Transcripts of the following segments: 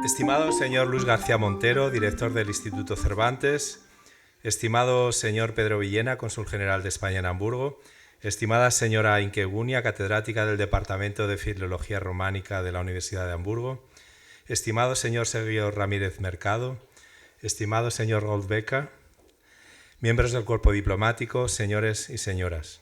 Estimado señor Luis García Montero, director del Instituto Cervantes, estimado señor Pedro Villena, cónsul general de España en Hamburgo, estimada señora Inke Gunia, catedrática del Departamento de Filología Románica de la Universidad de Hamburgo, estimado señor Sergio Ramírez Mercado, estimado señor Goldbecker, miembros del cuerpo diplomático, señores y señoras.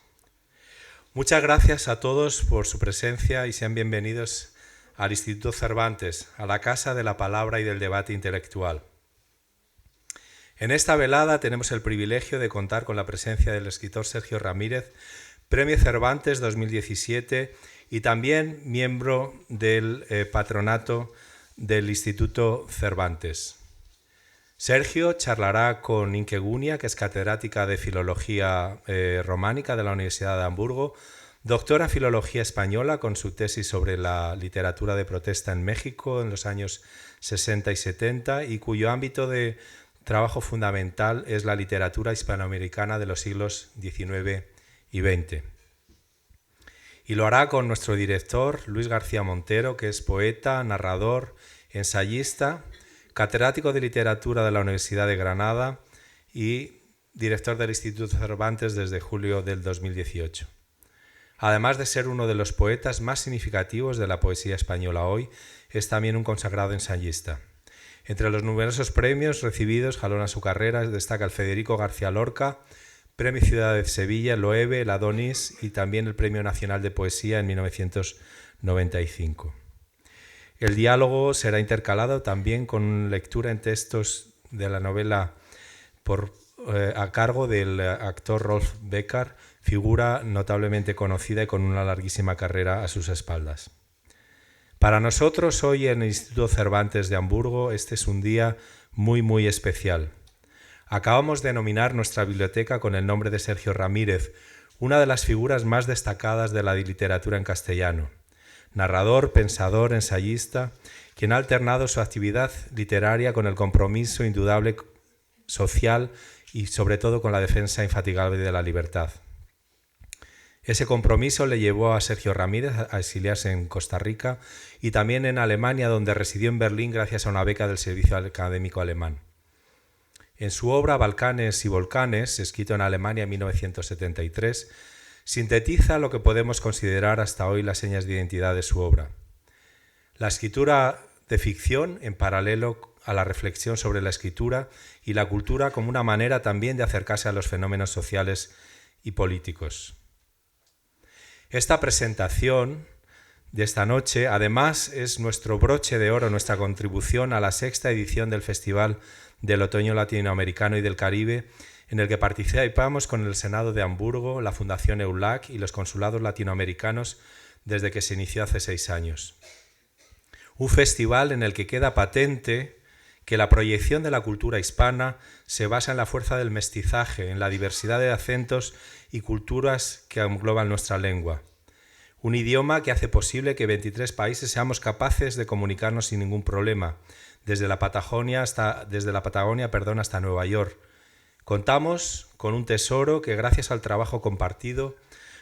Muchas gracias a todos por su presencia y sean bienvenidos al Instituto Cervantes, a la Casa de la Palabra y del Debate Intelectual. En esta velada tenemos el privilegio de contar con la presencia del escritor Sergio Ramírez, Premio Cervantes 2017 y también miembro del patronato del Instituto Cervantes. Sergio charlará con Inke Gunia, que es catedrática de Filología Románica de la Universidad de Hamburgo, doctora en Filología Española con su tesis sobre la literatura de protesta en México en los años 60 y 70 y cuyo ámbito de trabajo fundamental es la literatura hispanoamericana de los siglos XIX y XX. Y lo hará con nuestro director, Luis García Montero, que es poeta, narrador, ensayista, catedrático de literatura de la Universidad de Granada y director del Instituto Cervantes desde julio del 2018. Además de ser uno de los poetas más significativos de la poesía española hoy, es también un consagrado ensayista. Entre los numerosos premios recibidos, jalón a su carrera, destaca el Federico García Lorca, Premio Ciudad de Sevilla, el Loewe, el Adonis y también el Premio Nacional de Poesía en 1995. El diálogo será intercalado también con lectura en textos de la novela a cargo del actor Rolf Becker, figura notablemente conocida y con una larguísima carrera a sus espaldas. Para nosotros hoy en el Instituto Cervantes de Hamburgo este es un día muy especial. Acabamos de nominar nuestra biblioteca con el nombre de Sergio Ramírez, una de las figuras más destacadas de la literatura en castellano. Narrador, pensador, ensayista, quien ha alternado su actividad literaria con el compromiso indudable social y sobre todo con la defensa infatigable de la libertad. Ese compromiso le llevó a Sergio Ramírez a exiliarse en Costa Rica y también en Alemania, donde residió en Berlín gracias a una beca del Servicio Académico Alemán. En su obra Balcanes y Volcanes, escrito en Alemania en 1973, sintetiza lo que podemos considerar hasta hoy las señas de identidad de su obra. La escritura de ficción en paralelo a la reflexión sobre la escritura y la cultura como una manera también de acercarse a los fenómenos sociales y políticos. Esta presentación de esta noche, además, es nuestro broche de oro, nuestra contribución a la sexta edición del Festival del Otoño Latinoamericano y del Caribe, en el que participamos con el Senado de Hamburgo, la Fundación EULAC y los consulados latinoamericanos desde que se inició hace 6 años. Un festival en el que queda patente que la proyección de la cultura hispana se basa en la fuerza del mestizaje, en la diversidad de acentos y culturas que engloban nuestra lengua. Un idioma que hace posible que 23 países seamos capaces de comunicarnos sin ningún problema, desde la Patagonia hasta Nueva York. Contamos con un tesoro que, gracias al trabajo compartido,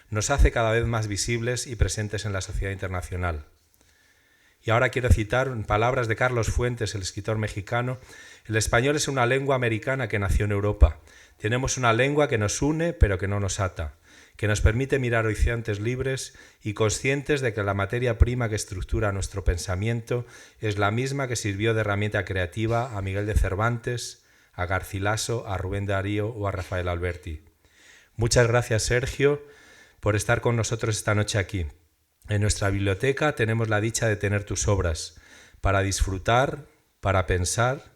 nos hace cada vez más visibles y presentes en la sociedad internacional. Y ahora quiero citar en palabras de Carlos Fuentes, el escritor mexicano: el español es una lengua americana que nació en Europa. Tenemos una lengua que nos une, pero que no nos ata, que nos permite mirar horizontes libres y conscientes de que la materia prima que estructura nuestro pensamiento es la misma que sirvió de herramienta creativa a Miguel de Cervantes, a Garcilaso, a Rubén Darío o a Rafael Alberti. Muchas gracias, Sergio, por estar con nosotros esta noche aquí. En nuestra biblioteca tenemos la dicha de tener tus obras para disfrutar, para pensar,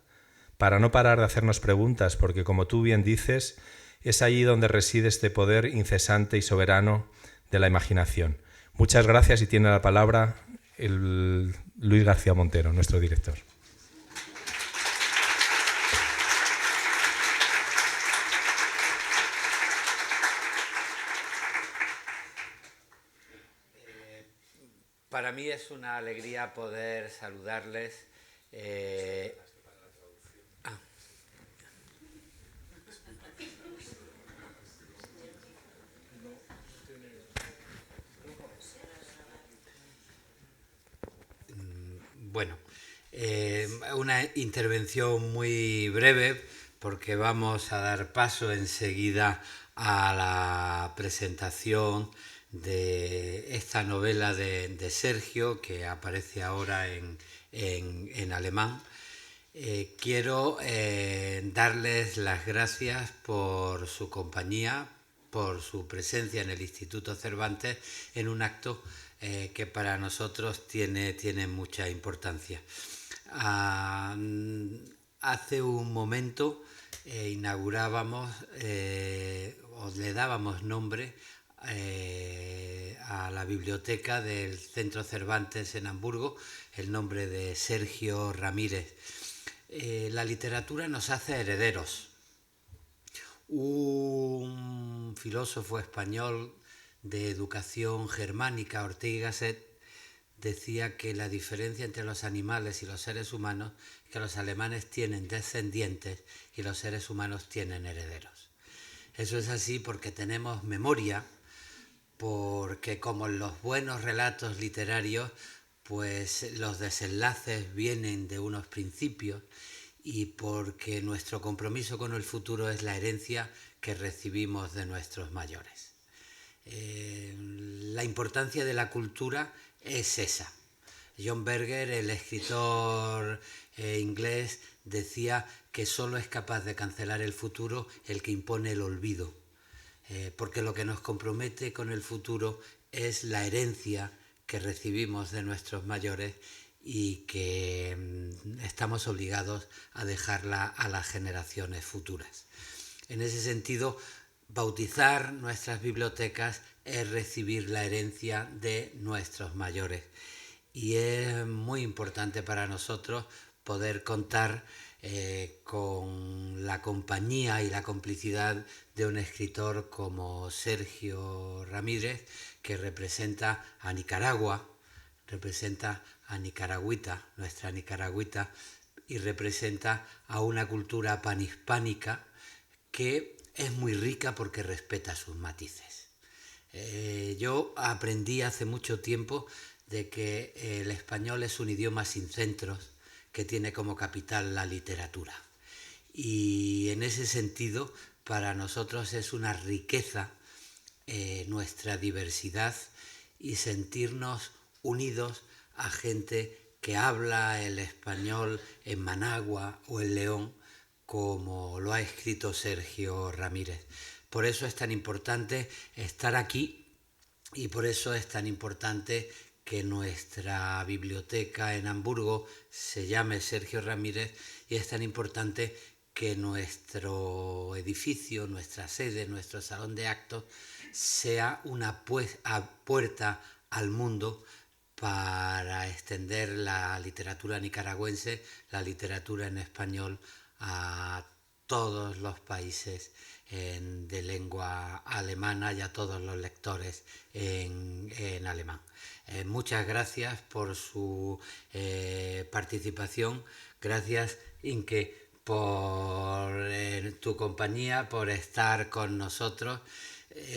para no parar de hacernos preguntas, porque como tú bien dices, es allí donde reside este poder incesante y soberano de la imaginación. Muchas gracias y tiene la palabra el Luis García Montero, nuestro director. Para mí es una alegría poder saludarles. Bueno, Una intervención muy breve porque vamos a dar paso enseguida a la presentación de esta novela de Sergio que aparece ahora en alemán. Quiero darles las gracias por su compañía, por su presencia en el Instituto Cervantes en un acto que para nosotros tiene mucha importancia. Hace un momento inaugurábamos o le dábamos nombre a la biblioteca del Centro Cervantes en Hamburgo, el nombre de Sergio Ramírez. La literatura nos hace herederos. Un filósofo español de educación germánica, Ortega y Gasset, decía que la diferencia entre los animales y los seres humanos es que los alemanes tienen descendientes y los seres humanos tienen herederos. Eso es así porque tenemos memoria, porque como en los buenos relatos literarios, pues los desenlaces vienen de unos principios y porque nuestro compromiso con el futuro es la herencia que recibimos de nuestros mayores. La importancia de la cultura es esa. John Berger, el escritor inglés, decía que solo es capaz de cancelar el futuro el que impone el olvido, porque lo que nos compromete con el futuro es la herencia que recibimos de nuestros mayores y que estamos obligados a dejarla a las generaciones futuras. En ese sentido, bautizar nuestras bibliotecas es recibir la herencia de nuestros mayores y es muy importante para nosotros poder contar con la compañía y la complicidad de un escritor como Sergio Ramírez, que representa a Nicaragua, representa a Nicaragüita, nuestra Nicaragüita, y representa a una cultura panhispánica que es muy rica porque respeta sus matices. Yo aprendí hace mucho tiempo de que el español es un idioma sin centros que tiene como capital la literatura. Y en ese sentido, para nosotros es una riqueza nuestra diversidad y sentirnos unidos a gente que habla el español en Managua o en León, como lo ha escrito Sergio Ramírez. Por eso es tan importante estar aquí y por eso es tan importante que nuestra biblioteca en Hamburgo se llame Sergio Ramírez y es tan importante que nuestro edificio, nuestra sede, nuestro salón de actos sea una puerta al mundo para extender la literatura nicaragüense, la literatura en español a todos los países de lengua alemana y a todos los lectores en alemán. Muchas gracias por su participación. Gracias, Inke, por tu compañía, por estar con nosotros.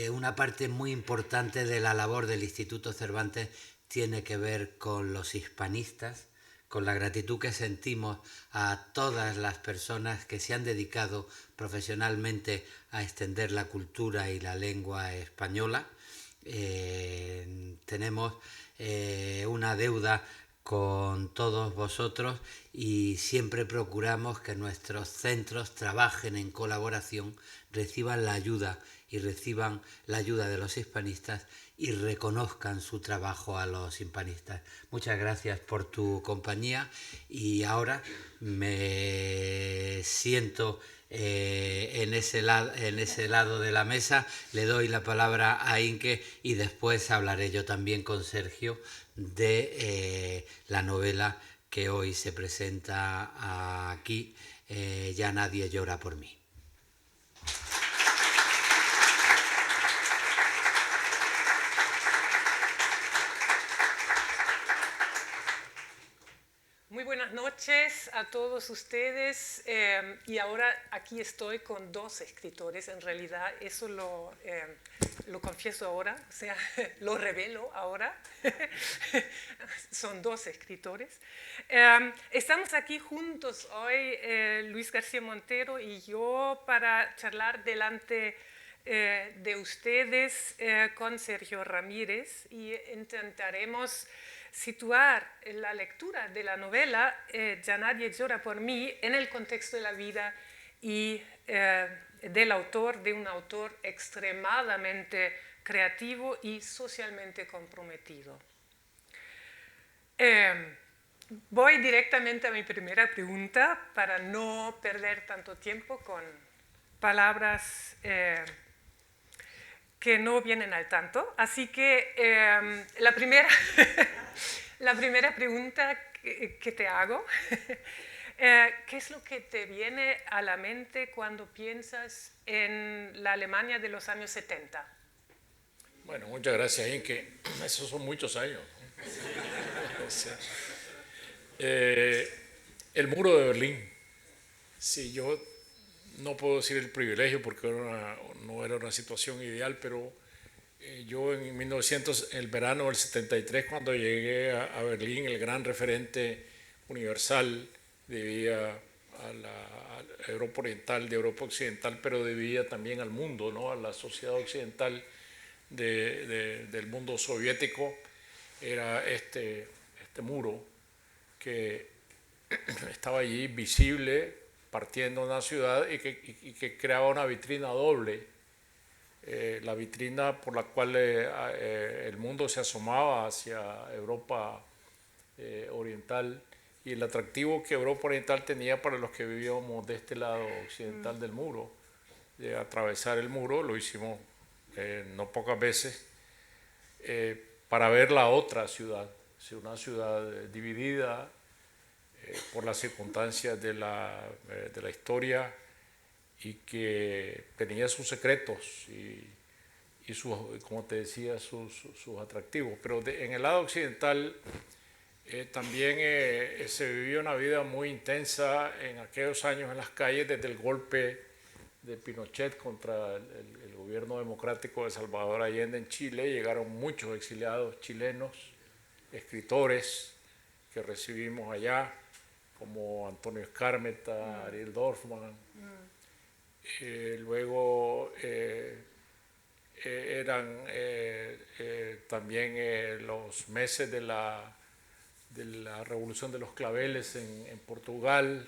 Una parte muy importante de la labor del Instituto Cervantes tiene que ver con los hispanistas, con la gratitud que sentimos a todas las personas que se han dedicado profesionalmente a extender la cultura y la lengua española. Tenemos una deuda con todos vosotros y siempre procuramos que nuestros centros trabajen en colaboración, reciban la ayuda de los hispanistas y reconozcan su trabajo a los hispanistas. Muchas gracias por tu compañía y ahora me siento en ese lado de la mesa, le doy la palabra a Inke y después hablaré yo también con Sergio de la novela que hoy se presenta aquí, Ya nadie llora por mí. Muy buenas noches. noches a todos ustedes. Y ahora aquí estoy con dos escritores. En realidad eso lo confieso ahora, o sea, lo revelo ahora. Son dos escritores. Estamos aquí juntos hoy, Luis García Montero y yo, para charlar delante de ustedes con Sergio Ramírez, y intentaremos situar la lectura de la novela Ya nadie llora por mí en el contexto de la vida y del autor, de un autor extremadamente creativo y socialmente comprometido. Voy directamente a mi primera pregunta para no perder tanto tiempo con palabras que no vienen al tanto. Así que la primera pregunta que te hago, ¿qué es lo que te viene a la mente cuando piensas en la Alemania de los años 70? Bueno, muchas gracias, Inke. Esos son muchos años. Sí. El muro de Berlín. Sí, yo no puedo decir el privilegio porque no era una situación ideal, pero yo en 1900, el verano del 73, cuando llegué a Berlín, el gran referente universal, debía a la Europa Oriental, de Europa Occidental, pero debía también al mundo, ¿no? A la sociedad occidental del mundo soviético, era este muro que estaba allí visible, partiendo una ciudad y que creaba una vitrina doble. La vitrina por la cual el mundo se asomaba hacia Europa Oriental, y el atractivo que Europa Oriental tenía para los que vivíamos de este lado occidental del muro, de atravesar el muro. Lo hicimos no pocas veces, para ver la otra ciudad, una ciudad dividida por las circunstancias de la historia, y que tenía sus secretos y sus, como te decía, sus atractivos. Pero en el lado occidental también se vivió una vida muy intensa en aquellos años en las calles, desde el golpe de Pinochet contra el gobierno democrático de Salvador Allende en Chile. Llegaron muchos exiliados chilenos, escritores que recibimos allá, como Antonio Escármeta, Ariel Dorfman. Luego eran también los meses de la Revolución de los Claveles en Portugal,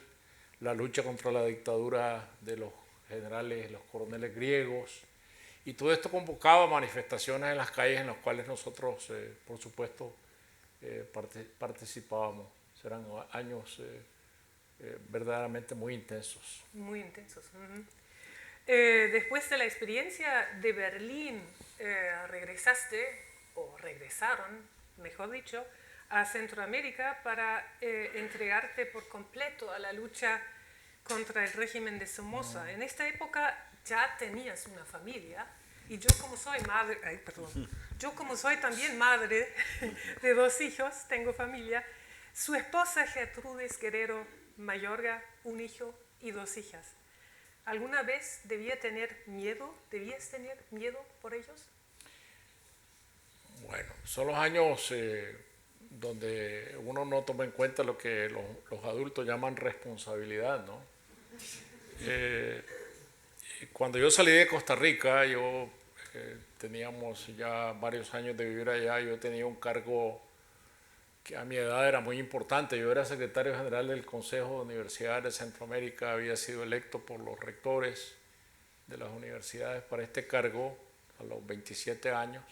la lucha contra la dictadura de los generales, los coroneles griegos, y todo esto convocaba manifestaciones en las calles en las cuales nosotros, por supuesto, participábamos. Serán años verdaderamente muy intensos. Muy intensos. Después de la experiencia de Berlín, regresaron, mejor dicho, a Centroamérica para entregarte por completo a la lucha contra el régimen de Somoza. En esta época ya tenías una familia, y yo como soy también madre de 2 hijos, tengo familia. Su esposa Gertrudis Guerrero Mayorga, un hijo y 2 hijas. ¿Alguna vez debías tener miedo por ellos? Bueno, son los años donde uno no toma en cuenta lo que los adultos llaman responsabilidad, ¿no? Cuando yo salí de Costa Rica, teníamos ya varios años de vivir allá. Yo tenía un cargo que a mi edad era muy importante. Yo era secretario general del Consejo de Universidades de Centroamérica, había sido electo por los rectores de las universidades para este cargo a los 27 años.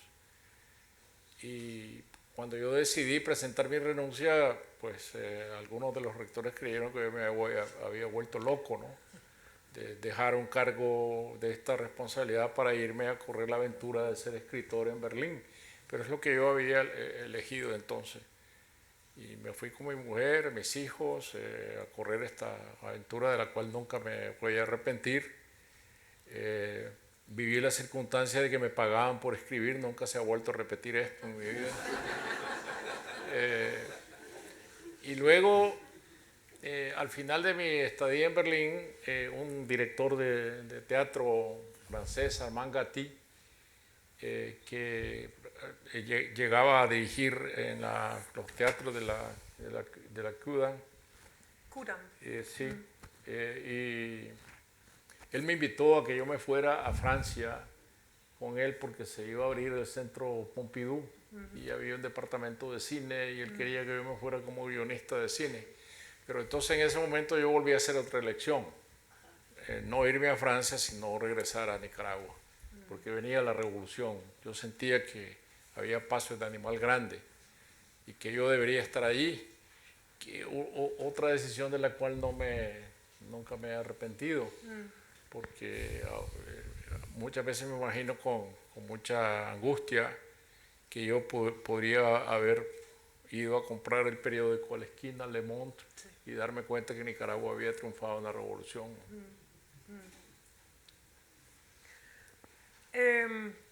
Y cuando yo decidí presentar mi renuncia, pues algunos de los rectores creyeron que yo me había vuelto loco, ¿no? De dejar un cargo de esta responsabilidad para irme a correr la aventura de ser escritor en Berlín. Pero es lo que yo había elegido entonces. Y me fui con mi mujer, mis hijos, a correr esta aventura de la cual nunca me voy a arrepentir. Viví la circunstancia de que me pagaban por escribir, nunca se ha vuelto a repetir esto en mi vida. Y luego Al final de mi estadía en Berlín, un director de teatro francés, Armand Gatti, que llegaba a dirigir en los teatros de la Kudan. Kudam. Sí, y él me invitó a que yo me fuera a Francia con él porque se iba a abrir el centro Pompidou y había un departamento de cine y él quería que yo me fuera como guionista de cine. Pero entonces en ese momento yo volví a hacer otra elección, no irme a Francia, sino regresar a Nicaragua, porque venía la revolución. Yo sentía que había pasos de animal grande y que yo debería estar allí. Otra decisión de la cual nunca me he arrepentido, porque muchas veces me imagino con mucha angustia que yo podría haber ido a comprar el periódico a la esquina, Le Monde, y darme cuenta que Nicaragua había triunfado en la revolución.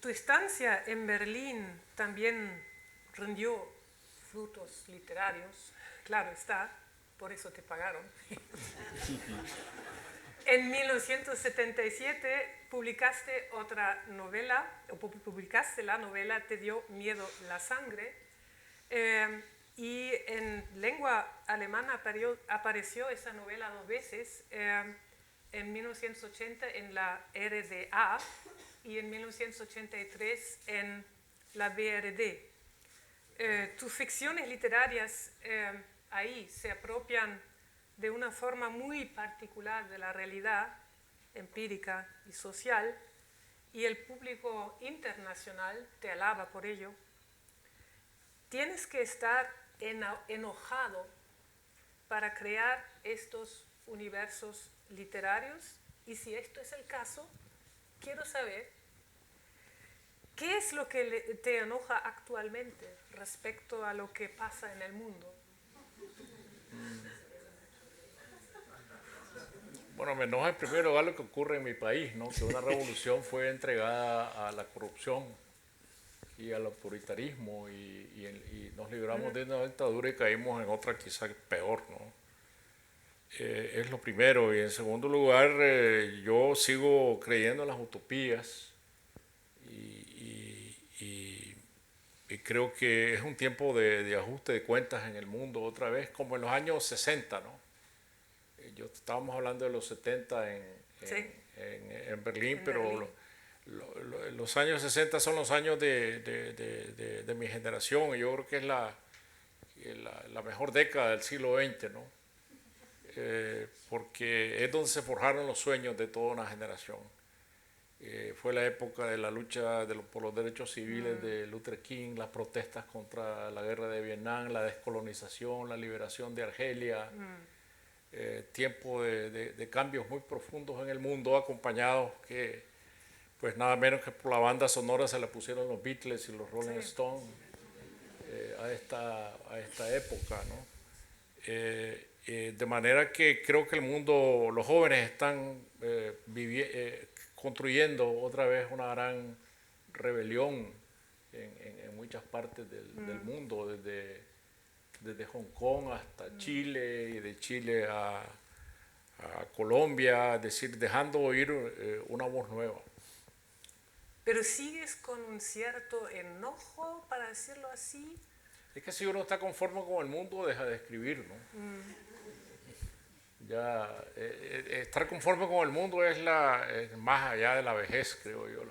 Tu estancia en Berlín también rindió frutos literarios, claro está, por eso te pagaron. En 1977 publicaste otra novela, o publicaste la novela Te dio miedo la sangre, y en lengua alemana apareció esa novela 2 veces, en 1980 en la RDA y en 1983 en la BRD. Tus ficciones literarias ahí se apropian de una forma muy particular de la realidad empírica y social, y el público internacional te alaba por ello. Tienes que estar enojado para crear estos universos literarios, y si esto es el caso, quiero saber qué es lo que te enoja actualmente respecto a lo que pasa en el mundo. Bueno, me enoja en primer lugar lo que ocurre en mi país, ¿no? Que una revolución fue entregada a la corrupción y al autoritarismo y nos libramos de una dictadura y caímos en otra quizás peor, ¿no? Es lo primero. Y en segundo lugar, yo sigo creyendo en las utopías y creo que es un tiempo de ajuste de cuentas en el mundo otra vez, como en los años 60, ¿no? Estábamos hablando de los 70 en Berlín, pero los años 60 son los años de mi generación, y yo creo que es la mejor década del siglo XX, ¿no? Porque es donde se forjaron los sueños de toda una generación. Fue la época de la lucha por los derechos civiles de Luther King, las protestas contra la guerra de Vietnam, la descolonización, la liberación de Argelia. Tiempo de cambios muy profundos en el mundo, acompañados que pues nada menos que por la banda sonora se la pusieron los Beatles y los Rolling Stones a esta época, ¿no? De manera que creo que el mundo, los jóvenes están construyendo otra vez una gran rebelión en muchas partes del mundo, desde Hong Kong hasta Chile, y de Chile a Colombia, es decir, dejando oír una voz nueva. Pero sigues con un cierto enojo, para decirlo así. Es que si uno está conforme con el mundo, deja de escribir, ¿no? Ya, estar conforme con el mundo es más allá de la vejez, creo yo.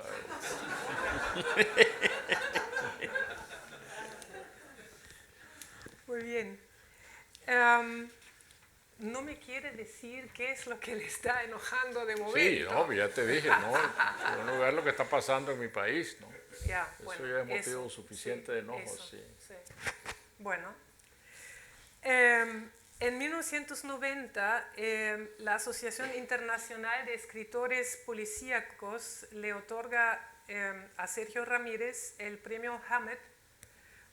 Muy bien. No me quiere decir qué es lo que le está enojando de momento. Sí, no, ya te dije, ¿no? En primer lugar, lo que está pasando en mi país, ¿no? Ya, eso bueno, ya es motivo suficiente de enojo, sí. Bueno. En 1990, la Asociación Internacional de Escritores Policíacos le otorga a Sergio Ramírez el premio Hammett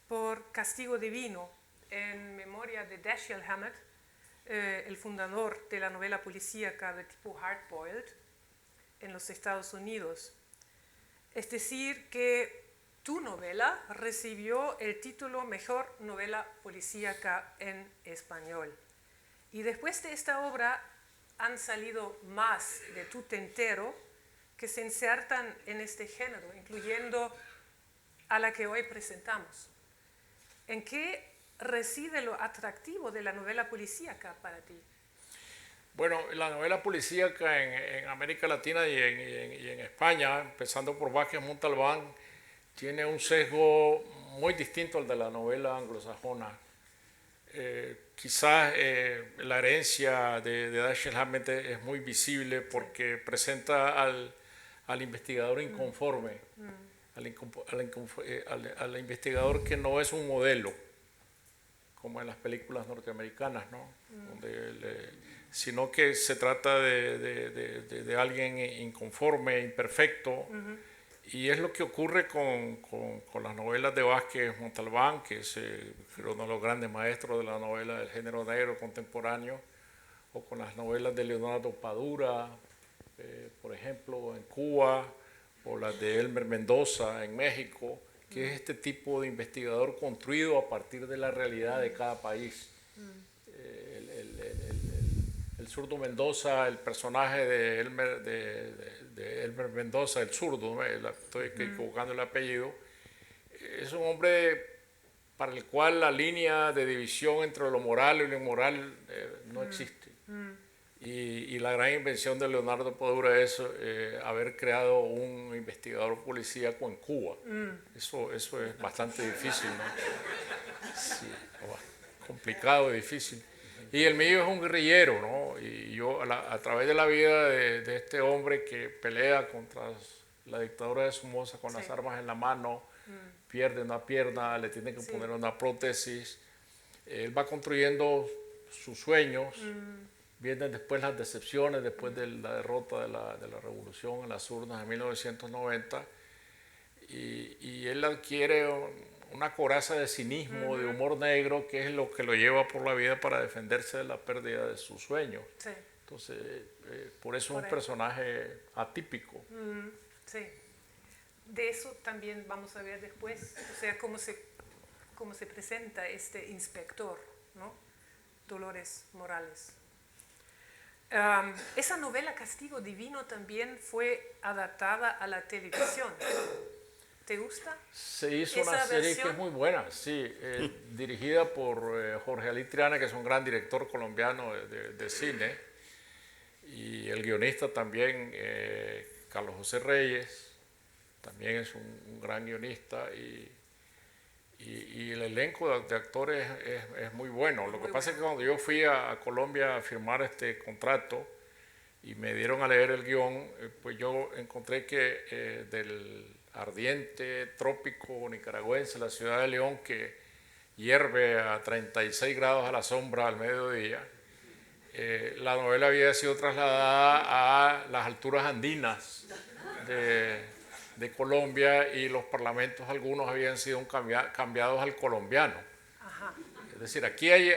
por Castigo Divino, en memoria de Dashiell Hammett, el fundador de la novela policíaca de tipo hardboiled en los Estados Unidos. Es decir, que tu novela recibió el título Mejor Novela Policíaca en Español. Y después de esta obra han salido más de Tutentero que se insertan en este género, incluyendo a la que hoy presentamos. ¿En qué reside lo atractivo de la novela policíaca para ti? Bueno, la novela policíaca en América Latina y en España, empezando por Vázquez Montalbán, tiene un sesgo muy distinto al de la novela anglosajona. Quizás la herencia de Dashiell Hammett es muy visible porque presenta al investigador inconforme, al investigador que no es un modelo, como en las películas norteamericanas, ¿no? Sino que se trata de alguien inconforme, imperfecto, y es lo que ocurre con las novelas de Vázquez Montalbán, que es uno de los grandes maestros de la novela del género negro contemporáneo, o con las novelas de Leonardo Padura, por ejemplo, en Cuba, o las de Elmer Mendoza en México, que es este tipo de investigador construido a partir de la realidad de cada país. El zurdo Mendoza, el personaje de Elmer Mendoza, el zurdo, ¿no? Estoy equivocando el apellido, es un hombre para el cual la línea de división entre lo moral y lo inmoral no existe. Y la gran invención de Leonardo Padura es haber creado un investigador policíaco en Cuba. Eso es bastante difícil, ¿no? Sí, complicado y difícil. Y el mío es un guerrillero, ¿no? Y yo, a través de la vida de este hombre que pelea contra la dictadura de Somoza con las armas en la mano, pierde una pierna, le tienen que poner una prótesis, él va construyendo sus sueños, vienen después las decepciones, después de la derrota de la revolución en las urnas de 1990, y él adquiere una coraza de cinismo, de humor negro, que es lo que lo lleva por la vida para defenderse de la pérdida de sus sueños. Sí. Entonces, por eso es un personaje atípico. Sí. De eso también vamos a ver después, o sea, cómo se presenta este inspector, ¿no? Dolores Morales. Esa novela Castigo Divino también fue adaptada a la televisión. ¿Te gusta? Se hizo una serie que es muy buena, sí, dirigida por Jorge Ali Triana, que es un gran director colombiano de cine, y el guionista también, Carlos José Reyes, también es un gran guionista, y el elenco de actores es muy bueno. Lo que pasa es que cuando yo fui a Colombia a firmar este contrato y me dieron a leer el guión, pues yo encontré que del ardiente trópico nicaragüense, la ciudad de León, que hierve a 36 grados a la sombra al mediodía, la novela había sido trasladada a las alturas andinas de Colombia, y los parlamentos algunos habían sido cambiados al colombiano. Ajá. Es decir, aquí hay,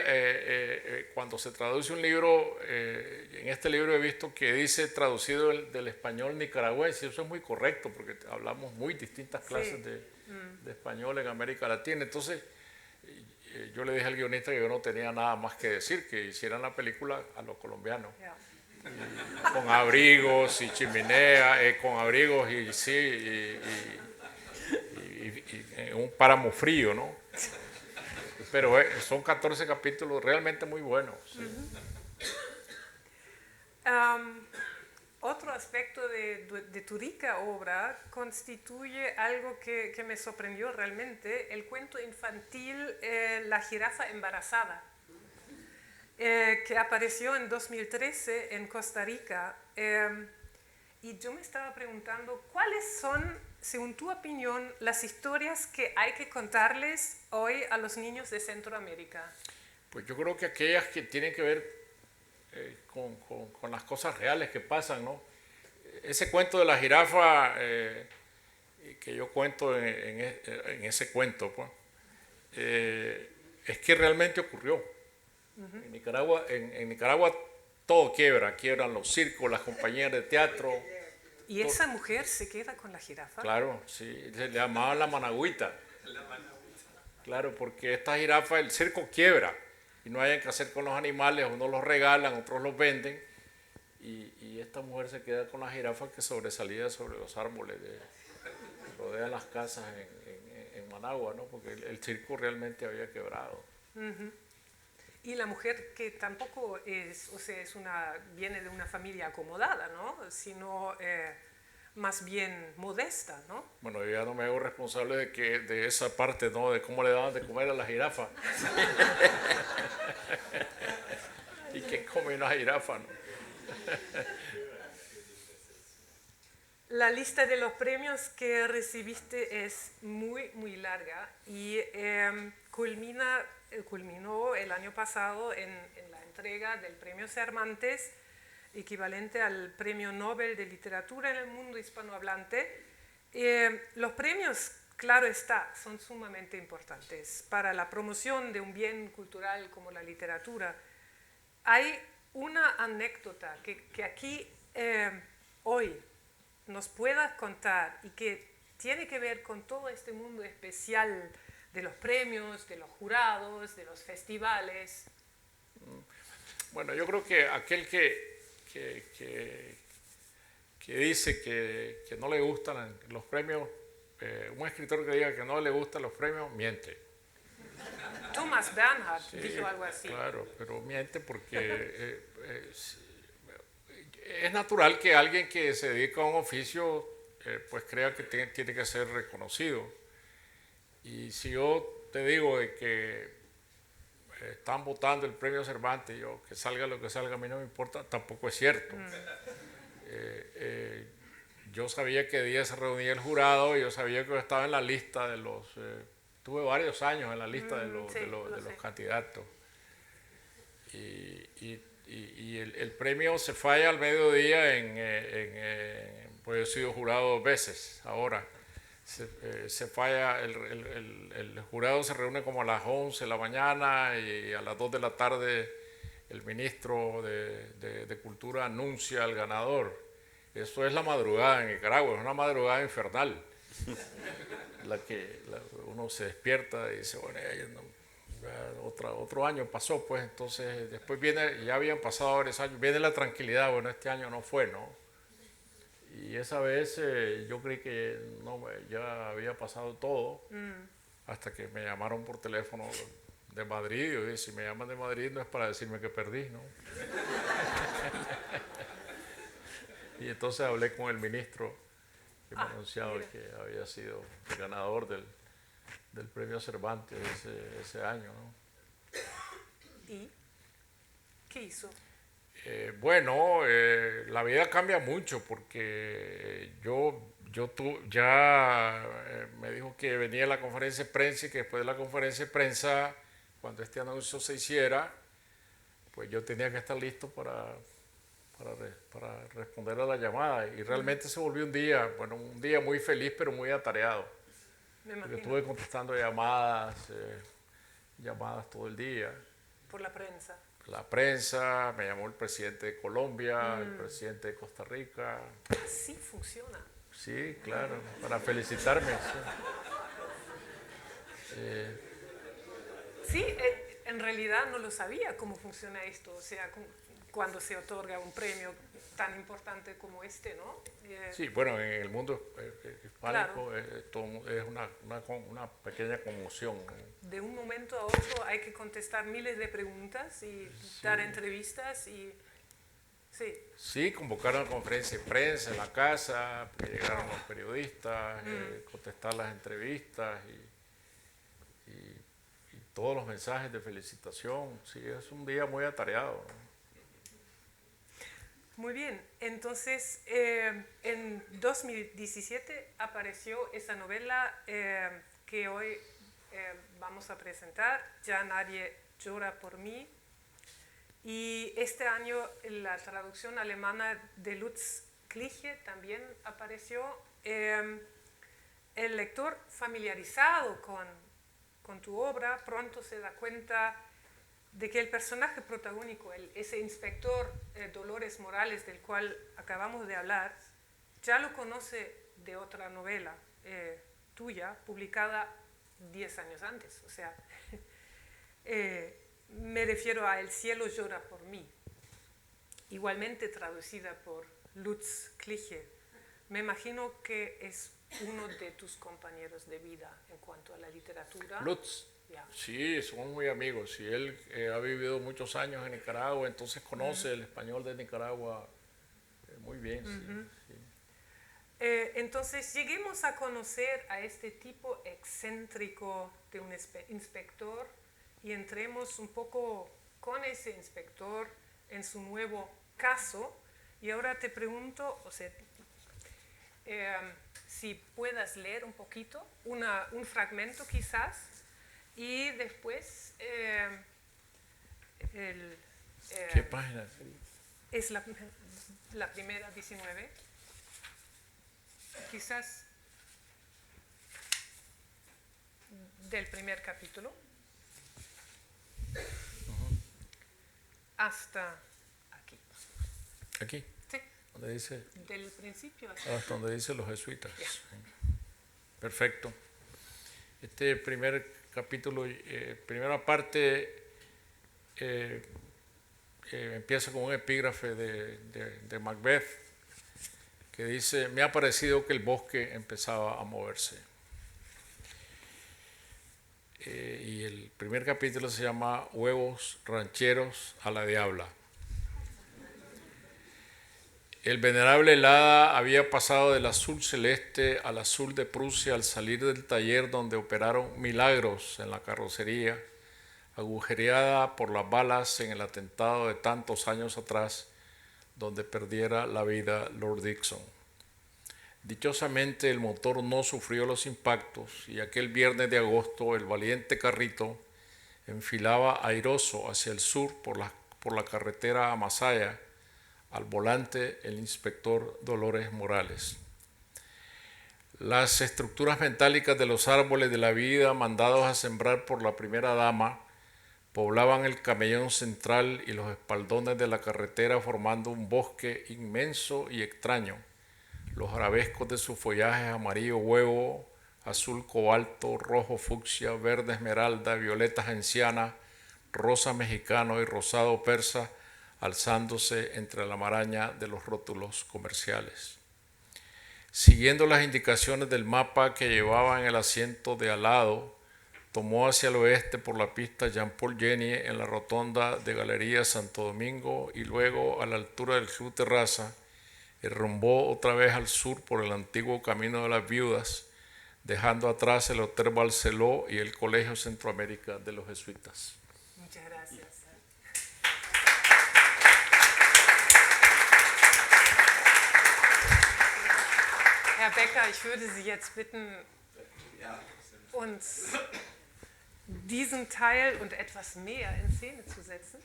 cuando se traduce un libro, en este libro he visto que dice traducido del español nicaragüense. Eso es muy correcto porque hablamos muy distintas clases de español en América Latina. Entonces yo le dije al guionista que yo no tenía nada más que decir, que hicieran la película a los colombianos. Yeah. Con abrigos y chimenea, con abrigos y un páramo frío, ¿no? Pero son 14 capítulos realmente muy buenos. Sí. Otro aspecto de tu rica obra constituye algo que me sorprendió realmente, el cuento infantil La jirafa embarazada, que apareció en 2013 en Costa Rica. Y yo me estaba preguntando, ¿cuáles son, según tu opinión, las historias que hay que contarles hoy a los niños de Centroamérica? Pues yo creo que aquellas que tienen que ver con las cosas reales que pasan, ¿no? Ese cuento de la jirafa que yo cuento en ese cuento, pues, es que realmente ocurrió. En Nicaragua todo quiebran los circos, las compañías de teatro. ¿Y esa mujer se queda con la jirafa? Claro, sí, se le llamaban la managüita. Claro, porque esta jirafa, el circo quiebra. y no hayan que hacer con los animales, unos los regalan, otros los venden, y esta mujer se queda con la jirafa que sobresalía sobre los árboles que rodean las casas en Managua, ¿no? Porque el circo realmente había quebrado. Y la mujer que tampoco es, o sea, viene de una familia acomodada, ¿no? Sino más bien modesta, ¿no? Bueno, yo ya no me hago responsable de esa parte, ¿no? De cómo le daban de comer a la jirafa. ¿Y quién come una jirafa, no? La lista de los premios que recibiste es muy, muy larga y culminó el año pasado en la entrega del Premio Cervantes, equivalente al Premio Nobel de Literatura en el mundo hispanohablante. Los premios, claro está, son sumamente importantes para la promoción de un bien cultural como la literatura. Hay una anécdota que aquí hoy nos puedas contar y que tiene que ver con todo este mundo especial de los premios, de los jurados, de los festivales. Bueno, yo creo que aquel que dice que no le gustan los premios, un escritor que diga que no le gustan los premios, miente. Thomas Bernhard Sí, dijo algo así. Claro, pero miente porque es natural que alguien que se dedica a un oficio pues crea que tiene que ser reconocido. Y si yo te digo de que están votando el premio Cervantes, yo que salga lo que salga, a mí no me importa, tampoco es cierto. Yo sabía que día se reunía el jurado, yo sabía que yo estaba en la lista de los... tuve varios años en la lista de los candidatos. Y el premio se falla al mediodía pues yo he sido jurado 2 veces ahora. Se falla, el jurado se reúne como a las 11 de la mañana y a las 2 de la tarde el ministro de Cultura anuncia al ganador. Eso es la madrugada en Nicaragua, es una madrugada infernal. Uno se despierta y dice, bueno, otro año pasó, pues entonces después ya habían pasado varios años, viene la tranquilidad, bueno, este año no fue, ¿no? Y esa vez yo creí que ya había pasado todo, hasta que me llamaron por teléfono de Madrid, y yo dije, si me llaman de Madrid no es para decirme que perdí, ¿no? Y entonces hablé con el ministro que me ha anunciado que había sido el ganador del premio Cervantes ese año, ¿no? ¿Y qué hizo? Bueno, la vida cambia mucho porque me dijo que venía la conferencia de prensa y que después de la conferencia de prensa, cuando este anuncio se hiciera, pues yo tenía que estar listo para responder a la llamada. Y realmente se volvió un día muy feliz, pero muy atareado. Porque estuve contestando llamadas todo el día. Por la prensa. La prensa, me llamó el presidente de Colombia, el presidente de Costa Rica. Sí funciona. Sí, claro, para felicitarme. Sí, en realidad no lo sabía cómo funciona esto, o sea, cuando se otorga un premio tan importante como este, ¿no? Sí, bueno, en el mundo hispánico claro. Es una pequeña conmoción, ¿no? De un momento a otro hay que contestar miles de preguntas y dar entrevistas y... Sí, convocaron a conferencia de prensa en la casa, porque llegaron los periodistas, contestar las entrevistas y todos los mensajes de felicitación. Sí, es un día muy atareado, ¿no? Muy bien, entonces en 2017 apareció esa novela que hoy vamos a presentar, Ya nadie llora por mí, y este año la traducción alemana de Lutz Kliche también apareció. El lector familiarizado con tu obra pronto se da cuenta de que el personaje protagónico, ese inspector Dolores Morales del cual acabamos de hablar, ya lo conoce de otra novela tuya, publicada 10 años antes. O sea, me refiero a El cielo llora por mí, igualmente traducida por Lutz Kliche. Me imagino que es uno de tus compañeros de vida en cuanto a la literatura. Lutz, Ya. sí, somos muy amigos. Y él ha vivido muchos años en Nicaragua, entonces conoce el español de Nicaragua muy bien. Sí. Entonces lleguemos a conocer a este tipo excéntrico de un inspector y entremos un poco con ese inspector en su nuevo caso. Y ahora te pregunto, o sea, si puedas leer un poquito, un fragmento quizás, y después ¿Qué página? es la primera 19. Quizás del primer capítulo hasta aquí. Aquí, Sí, donde dice, del principio hasta hasta donde dice los jesuitas. Perfecto. Este primer capítulo, primera parte, empieza con un epígrafe de Macbeth que dice: me ha parecido que el bosque empezaba a moverse. Y el primer capítulo se llama Huevos rancheros a la diabla. El venerable Helada había pasado del azul celeste al azul de Prusia al salir del taller donde operaron milagros en la carrocería, agujereada por las balas en el atentado de tantos años atrás, donde perdiera la vida Lord Dixon. Dichosamente el motor no sufrió los impactos y aquel viernes de agosto el valiente carrito enfilaba airoso hacia el sur por la carretera a Masaya, al volante el inspector Dolores Morales. Las estructuras metálicas de los árboles de la vida mandados a sembrar por la primera dama poblaban el camellón central y los espaldones de la carretera formando un bosque inmenso y extraño. Los arabescos de sus follajes amarillo huevo, azul cobalto, rojo fucsia, verde esmeralda, violeta genciana, rosa mexicano y rosado persa alzándose entre la maraña de los rótulos comerciales. Siguiendo las indicaciones del mapa que llevaba en el asiento de al lado, tomó hacia el oeste por la pista Jean-Paul Genie en la rotonda de Galería Santo Domingo y luego a la altura del Club Terraza y rumbó otra vez al sur por el antiguo Camino de las Viudas, dejando atrás el Hotel Barceló y el Colegio Centroamérica de los Jesuitas. Muchas gracias. Herr Becker, ich würde Sie jetzt bitten, uns diesen Teil und etwas mehr in Szene zu setzen.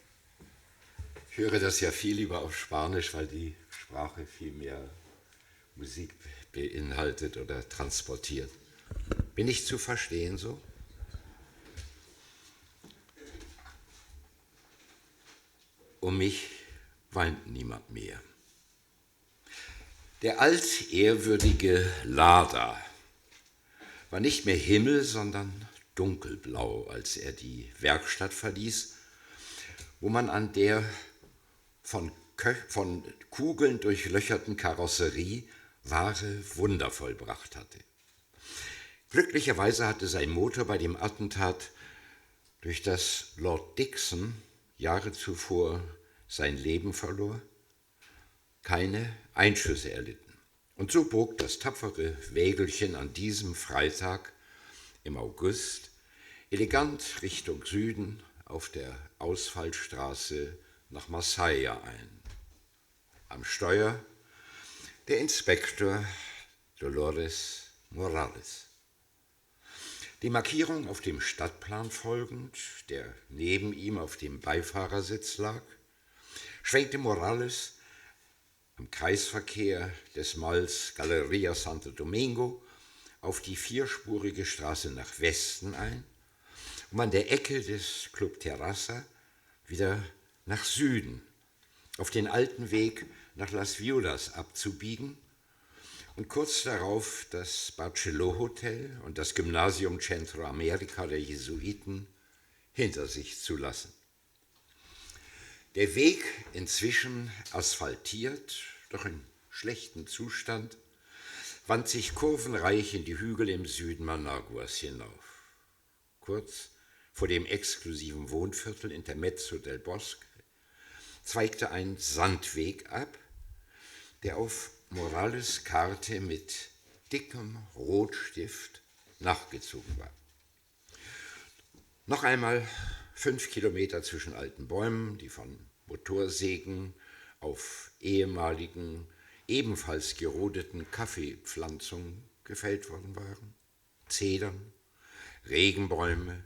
Ich höre das ja viel lieber auf Spanisch, weil die Sprache viel mehr Musik beinhaltet oder transportiert. Bin ich zu verstehen so? Um mich weint niemand mehr. Der altehrwürdige Lada war nicht mehr Himmel, sondern dunkelblau, als er die Werkstatt verließ, wo man an der von Kugeln durchlöcherten Karosserie wahre Wunder vollbracht hatte. Glücklicherweise hatte sein Motor bei dem Attentat, durch das Lord Dixon Jahre zuvor sein Leben verlor, keine Einschüsse erlitten. Und so bog das tapfere Wägelchen an diesem Freitag im August elegant Richtung Süden auf der Ausfallstraße nach Masaya ein. Am Steuer der Inspektor Dolores Morales. Die Markierung auf dem Stadtplan folgend, der neben ihm auf dem Beifahrersitz lag, schwenkte Morales am Kreisverkehr des Malls Galeria Santo Domingo auf die vierspurige Straße nach Westen ein, um an der Ecke des Club Terraza wieder nach Süden, auf den alten Weg nach Las Viudas abzubiegen und kurz darauf das Barceló Hotel und das Gymnasium Centro America der Jesuiten hinter sich zu lassen. Der Weg inzwischen asphaltiert, doch in schlechtem Zustand, wand sich kurvenreich in die Hügel im Süden Managuas hinauf. Kurz vor dem exklusiven Wohnviertel Intermezzo del Bosque zweigte ein Sandweg ab, der auf Morales' Karte mit dickem Rotstift nachgezogen war. Noch einmal 5 Kilometer zwischen alten Bäumen, die von Motorsägen auf ehemaligen, ebenfalls gerodeten Kaffeepflanzungen gefällt worden waren. Zedern, Regenbäume,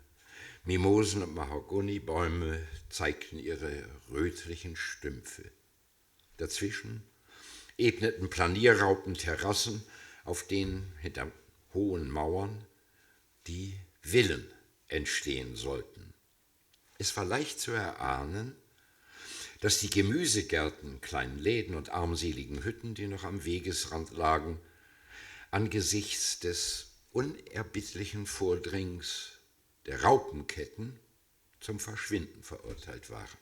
Mimosen und Mahagonibäume zeigten ihre rötlichen Stümpfe. Dazwischen ebneten Planierraupen Terrassen, auf denen hinter hohen Mauern die Villen entstehen sollten. Es war leicht zu erahnen, dass die Gemüsegärten, kleinen Läden und armseligen Hütten, die noch am Wegesrand lagen, angesichts des unerbittlichen Vordringens der Raupenketten zum Verschwinden verurteilt waren.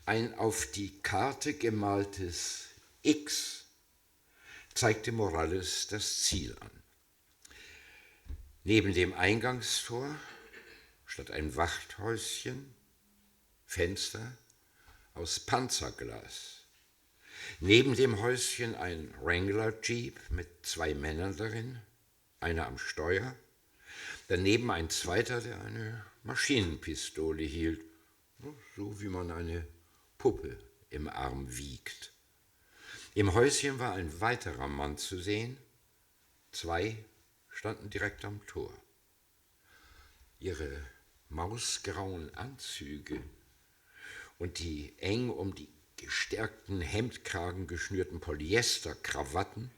Ein auf die Karte gemaltes X zeigte Morales das Ziel an. Neben dem Eingangstor statt ein Wachthäuschen Fenster aus Panzerglas. Neben dem Häuschen ein Wrangler-Jeep mit 2 Männern darin, einer am Steuer, daneben ein zweiter, der eine Maschinenpistole hielt, so wie man eine Puppe im Arm wiegt. Im Häuschen war ein weiterer Mann zu sehen, 2 standen direkt am Tor. Ihre mausgrauen Anzüge und die eng um die gestärkten Hemdkragen geschnürten Polyesterkrawatten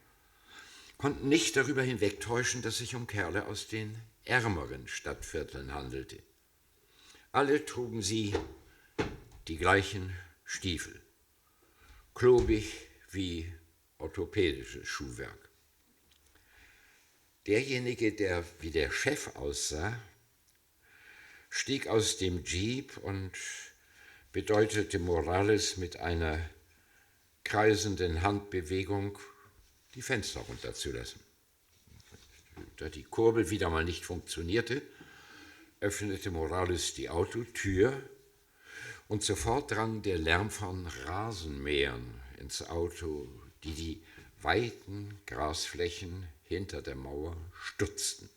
konnten nicht darüber hinwegtäuschen, dass es sich um Kerle aus den ärmeren Stadtvierteln handelte. Alle trugen sie die gleichen Stiefel, klobig wie orthopädisches Schuhwerk. Derjenige, der wie der Chef aussah, stieg aus dem Jeep und bedeutete Morales mit einer kreisenden Handbewegung, die Fenster runterzulassen. Da die Kurbel wieder mal nicht funktionierte, öffnete Morales die Autotür und sofort drang der Lärm von Rasenmähern ins Auto, die die weiten Grasflächen hinter der Mauer stutzten.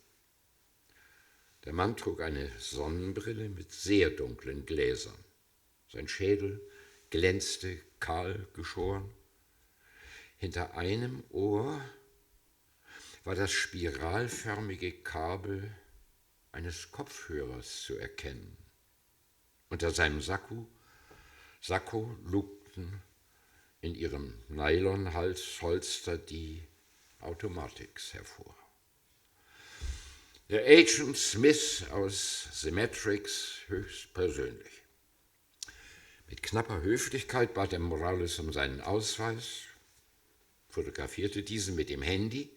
Der Mann trug eine Sonnenbrille mit sehr dunklen Gläsern. Sein Schädel glänzte kahl geschoren. Hinter einem Ohr war das spiralförmige Kabel eines Kopfhörers zu erkennen. Unter seinem Sakko lugten in ihrem Nylonhalsholster die Automatics hervor. Der Agent Smith aus Symmetrix höchstpersönlich. Mit knapper Höflichkeit bat er Morales um seinen Ausweis, fotografierte diesen mit dem Handy,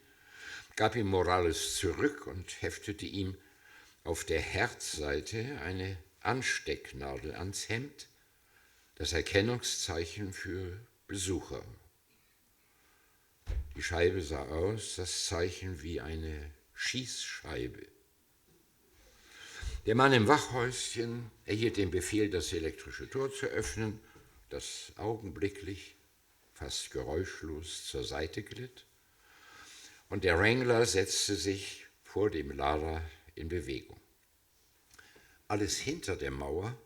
gab ihm Morales zurück und heftete ihm auf der Herzseite eine Anstecknadel ans Hemd, das Erkennungszeichen für Besucher. Die Scheibe sah aus, das Zeichen wie eine Schießscheibe. Der Mann im Wachhäuschen erhielt den Befehl, das elektrische Tor zu öffnen, das augenblicklich, fast geräuschlos zur Seite glitt, und der Wrangler setzte sich vor dem Lader in Bewegung. Alles hinter der Mauer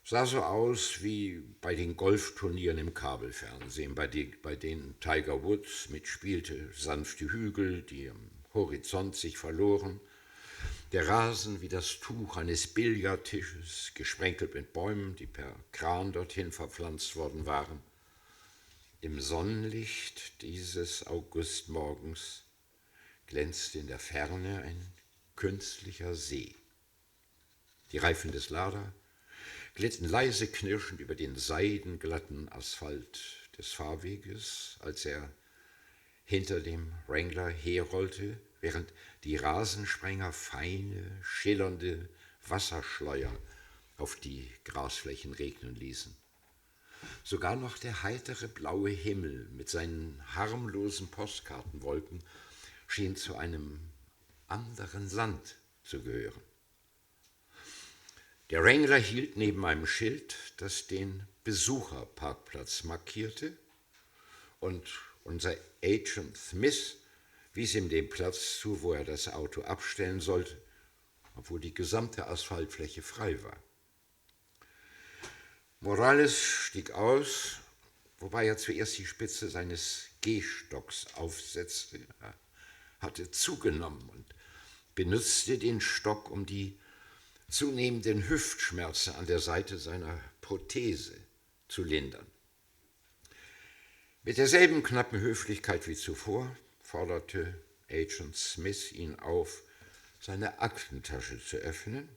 sah so aus wie bei den Golfturnieren im Kabelfernsehen, bei denen Tiger Woods mitspielte, sanfte Hügel, die am Horizont sich verloren, der Rasen wie das Tuch eines Billardtisches, gesprenkelt mit Bäumen, die per Kran dorthin verpflanzt worden waren. Im Sonnenlicht dieses Augustmorgens glänzte in der Ferne ein künstlicher See. Die Reifen des Lader glitten leise knirschend über den seidenglatten Asphalt des Fahrweges, als er hinter dem Wrangler herrollte, während die Rasensprenger feine, schillernde Wasserschleier auf die Grasflächen regnen ließen. Sogar noch der heitere blaue Himmel mit seinen harmlosen Postkartenwolken schien zu einem anderen Land zu gehören. Der Wrangler hielt neben einem Schild, das den Besucherparkplatz markierte, und unser Agent Smith wies ihm den Platz zu, wo er das Auto abstellen sollte, obwohl die gesamte Asphaltfläche frei war. Morales stieg aus, wobei er zuerst die Spitze seines Gehstocks aufsetzte. Er hatte zugenommen und benutzte den Stock, um die zunehmenden Hüftschmerzen an der Seite seiner Prothese zu lindern. Mit derselben knappen Höflichkeit wie zuvor forderte Agent Smith ihn auf, seine Aktentasche zu öffnen.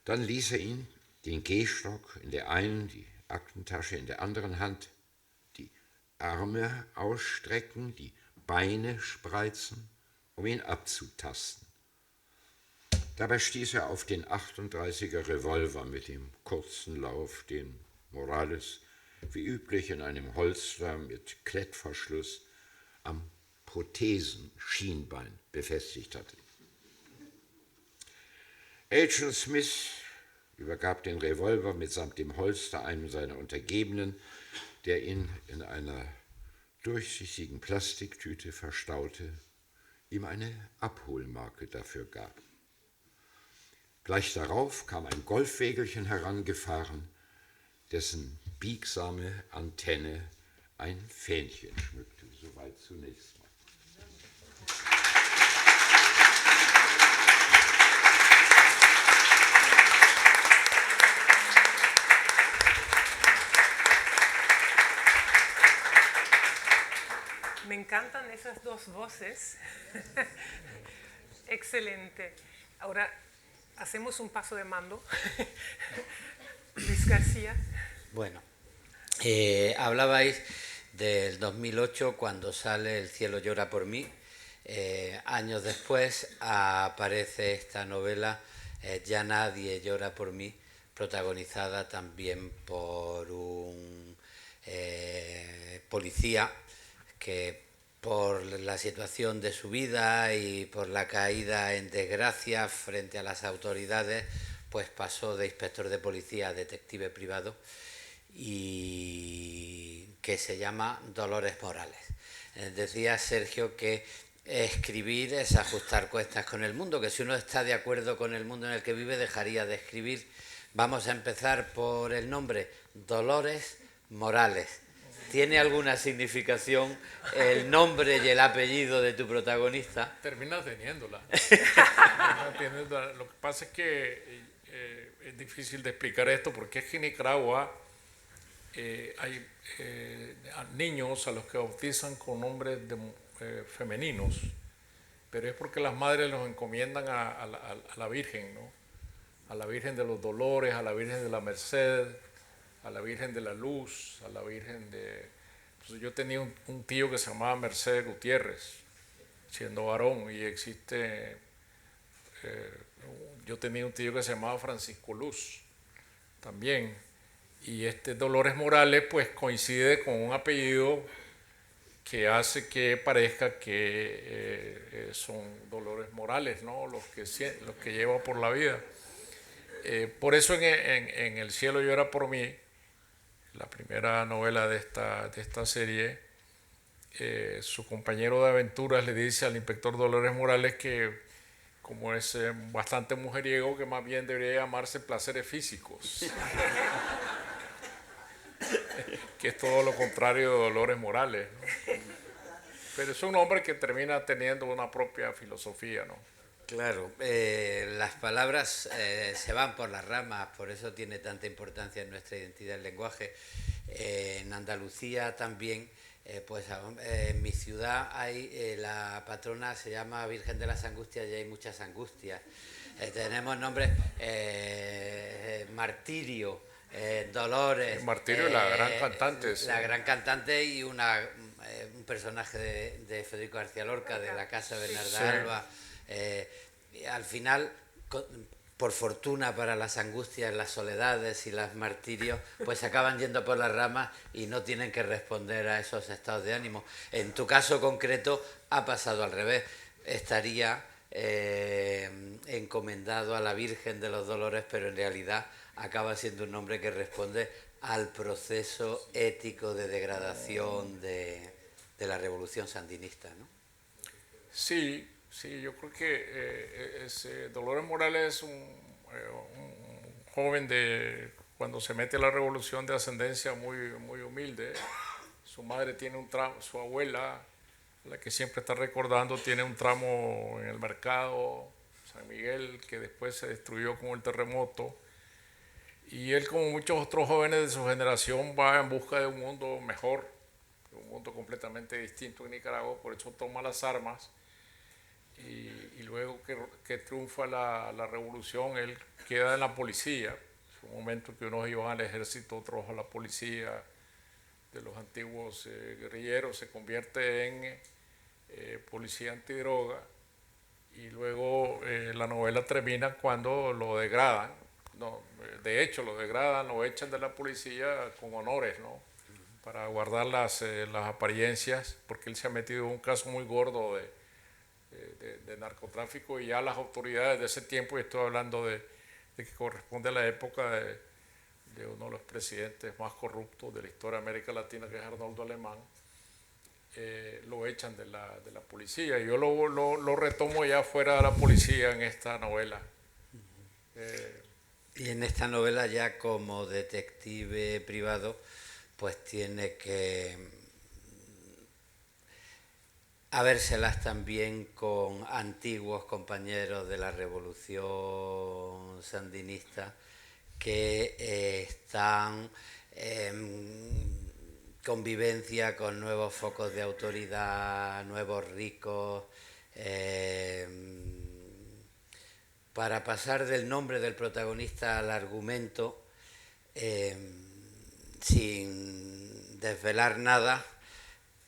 Dann ließ er ihn, den Gehstock in der einen, die Aktentasche in der anderen Hand, die Arme ausstrecken, die Beine spreizen, um ihn abzutasten. Dabei stieß er auf den 38er Revolver mit dem kurzen Lauf, den Morales wie üblich in einem Holster mit Klettverschluss am Prothesenschienbein befestigt hatte. Agent Smith übergab den Revolver mitsamt dem Holster einem seiner Untergebenen, der ihn in einer durchsichtigen Plastiktüte verstaute, ihm eine Abholmarke dafür gab. Gleich darauf kam ein Golfwägelchen herangefahren, dessen biegsame Antenne ein Fähnchen schmückte. Soweit zunächst mal. Me encantan esas dos voces. Excelente. Ahora hacemos un paso de mando. Luis García. Bueno, hablabais del 2008 cuando sale El cielo llora por mí. Años después aparece esta novela Ya nadie llora por mí, protagonizada también por un policía que por la situación de su vida y por la caída en desgracia frente a las autoridades, pues pasó de inspector de policía a detective privado, y que se llama Dolores Morales. Decía Sergio que escribir es ajustar cuentas con el mundo, que si uno está de acuerdo con el mundo en el que vive dejaría de escribir. Vamos a empezar por el nombre, Dolores Morales. ¿Tiene alguna significación el nombre y el apellido de tu protagonista? Termina teniéndola. Lo que pasa es que es difícil de explicar esto porque es que en Nicaragua hay niños a los que bautizan con nombres femeninos, pero es porque las madres los encomiendan a la Virgen, ¿no? A la Virgen de los Dolores, a la Virgen de la Merced, a la Virgen de la Luz, a la Virgen de... Pues yo tenía un tío que se llamaba Merced Gutiérrez, siendo varón, y existe... yo tenía un tío que se llamaba Francisco Luz, también, y Dolores Morales pues coincide con un apellido que hace que parezca que son Dolores Morales, ¿no? Los que lleva por la vida. Por eso en El cielo llora por mí, la primera novela de esta serie, su compañero de aventuras le dice al inspector Dolores Morales que, como es bastante mujeriego, que más bien debería llamarse Placeres Físicos, que es todo lo contrario de Dolores Morales, ¿no? Pero es un hombre que termina teniendo una propia filosofía, ¿no? Claro, las palabras se van por las ramas, por eso tiene tanta importancia en nuestra identidad el lenguaje. En Andalucía también, en mi ciudad hay la patrona se llama Virgen de las Angustias y hay muchas angustias. Tenemos nombres, Martirio, Dolores. Martirio, la gran cantante. La gran cantante y un personaje de Federico García Lorca, de la Casa Bernarda Alba. Al final por fortuna para las angustias, las soledades y los martirios, pues acaban yendo por las ramas y no tienen que responder a esos estados de ánimo. En tu caso concreto ha pasado al revés. Estaría encomendado a la Virgen de los Dolores, pero en realidad acaba siendo un nombre que responde al proceso ético de degradación de la revolución sandinista, ¿no? Sí, sí, yo creo que Dolores Morales es un joven de cuando se mete a la revolución de ascendencia muy, muy humilde. Su madre tiene un tramo, su abuela, la que siempre está recordando, tiene un tramo en el mercado San Miguel que después se destruyó con el terremoto. Y él, como muchos otros jóvenes de su generación, va en busca de un mundo mejor, de un mundo completamente distinto en Nicaragua, por eso toma las armas. Y luego que triunfa la revolución, él queda en la policía. Es un momento que unos iban al ejército, otros a la policía de los antiguos guerrilleros, se convierte en policía antidroga. Y luego la novela termina cuando lo degradan. No, de hecho, lo degradan, lo echan de la policía con honores, ¿no? Para guardar las apariencias, porque él se ha metido en un caso muy gordo de narcotráfico, y ya las autoridades de ese tiempo, y estoy hablando de que corresponde a la época de uno de los presidentes más corruptos de la historia de América Latina, que es Arnoldo Alemán, lo echan de la policía. Y yo lo retomo ya fuera de la policía en esta novela. Y en esta novela, ya como detective privado, pues tiene que habérselas también con antiguos compañeros de la revolución sandinista que están en convivencia con nuevos focos de autoridad, nuevos ricos, para pasar del nombre del protagonista al argumento, sin desvelar nada,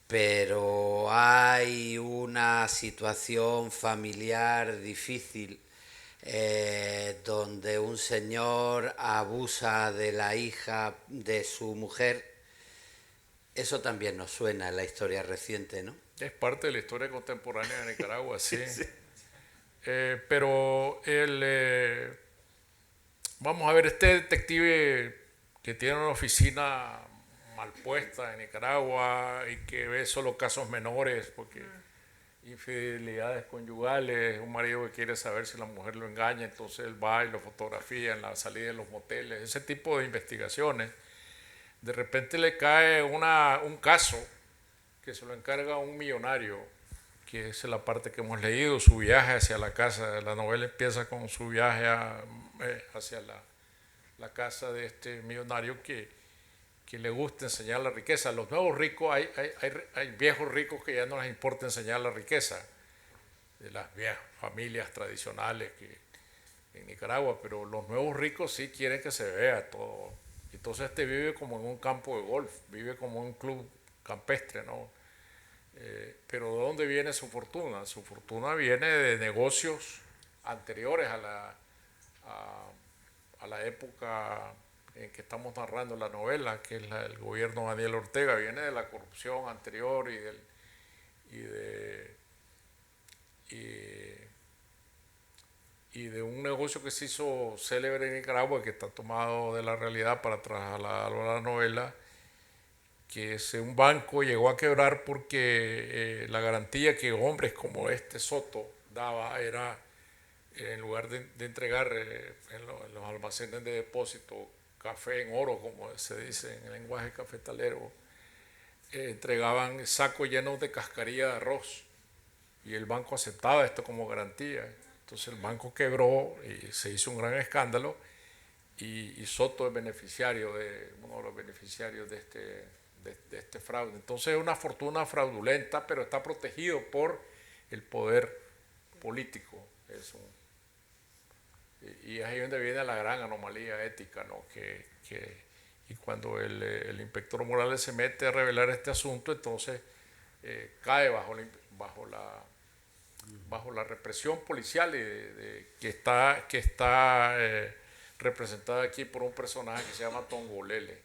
pero hay una situación familiar difícil donde un señor abusa de la hija de su mujer. Eso también nos suena en la historia reciente, ¿no? Es parte de la historia contemporánea de Nicaragua, sí. Sí. Pero vamos a ver, este detective que tiene una oficina mal puesta en Nicaragua y que ve solo casos menores, porque infidelidades conyugales, un marido que quiere saber si la mujer lo engaña, entonces él va y lo fotografía en la salida de los moteles, ese tipo de investigaciones. De repente le cae un caso que se lo encarga un millonario, que es la parte que hemos leído, su viaje hacia la casa. La novela empieza con su viaje hacia la casa de este millonario que le gusta enseñar la riqueza. Los nuevos ricos, hay viejos ricos que ya no les importa enseñar la riqueza de las viejas familias tradicionales en Nicaragua, pero los nuevos ricos sí quieren que se vea todo. Entonces vive como en un campo de golf, vive como en un club campestre, ¿no? Pero ¿de dónde viene su fortuna? Su fortuna viene de negocios anteriores a la época en que estamos narrando la novela, que es el gobierno de Daniel Ortega. Viene de la corrupción anterior y de un negocio que se hizo célebre en Nicaragua, que está tomado de la realidad para trasladarlo a la novela, que es un banco llegó a quebrar porque la garantía que hombres como este Soto daba era, en lugar de entregar en los almacenes de depósito café en oro, como se dice en el lenguaje cafetalero, entregaban sacos llenos de cascarilla de arroz, y el banco aceptaba esto como garantía. Entonces el banco quebró y se hizo un gran escándalo, y Soto es beneficiario uno de los beneficiarios de este fraude. Entonces es una fortuna fraudulenta, pero está protegido por el poder político. Y es ahí donde viene la gran anomalía ética, ¿no? Y cuando el inspector Morales se mete a revelar este asunto, entonces cae bajo bajo la represión policial que está representada aquí por un personaje que se llama Tongolele,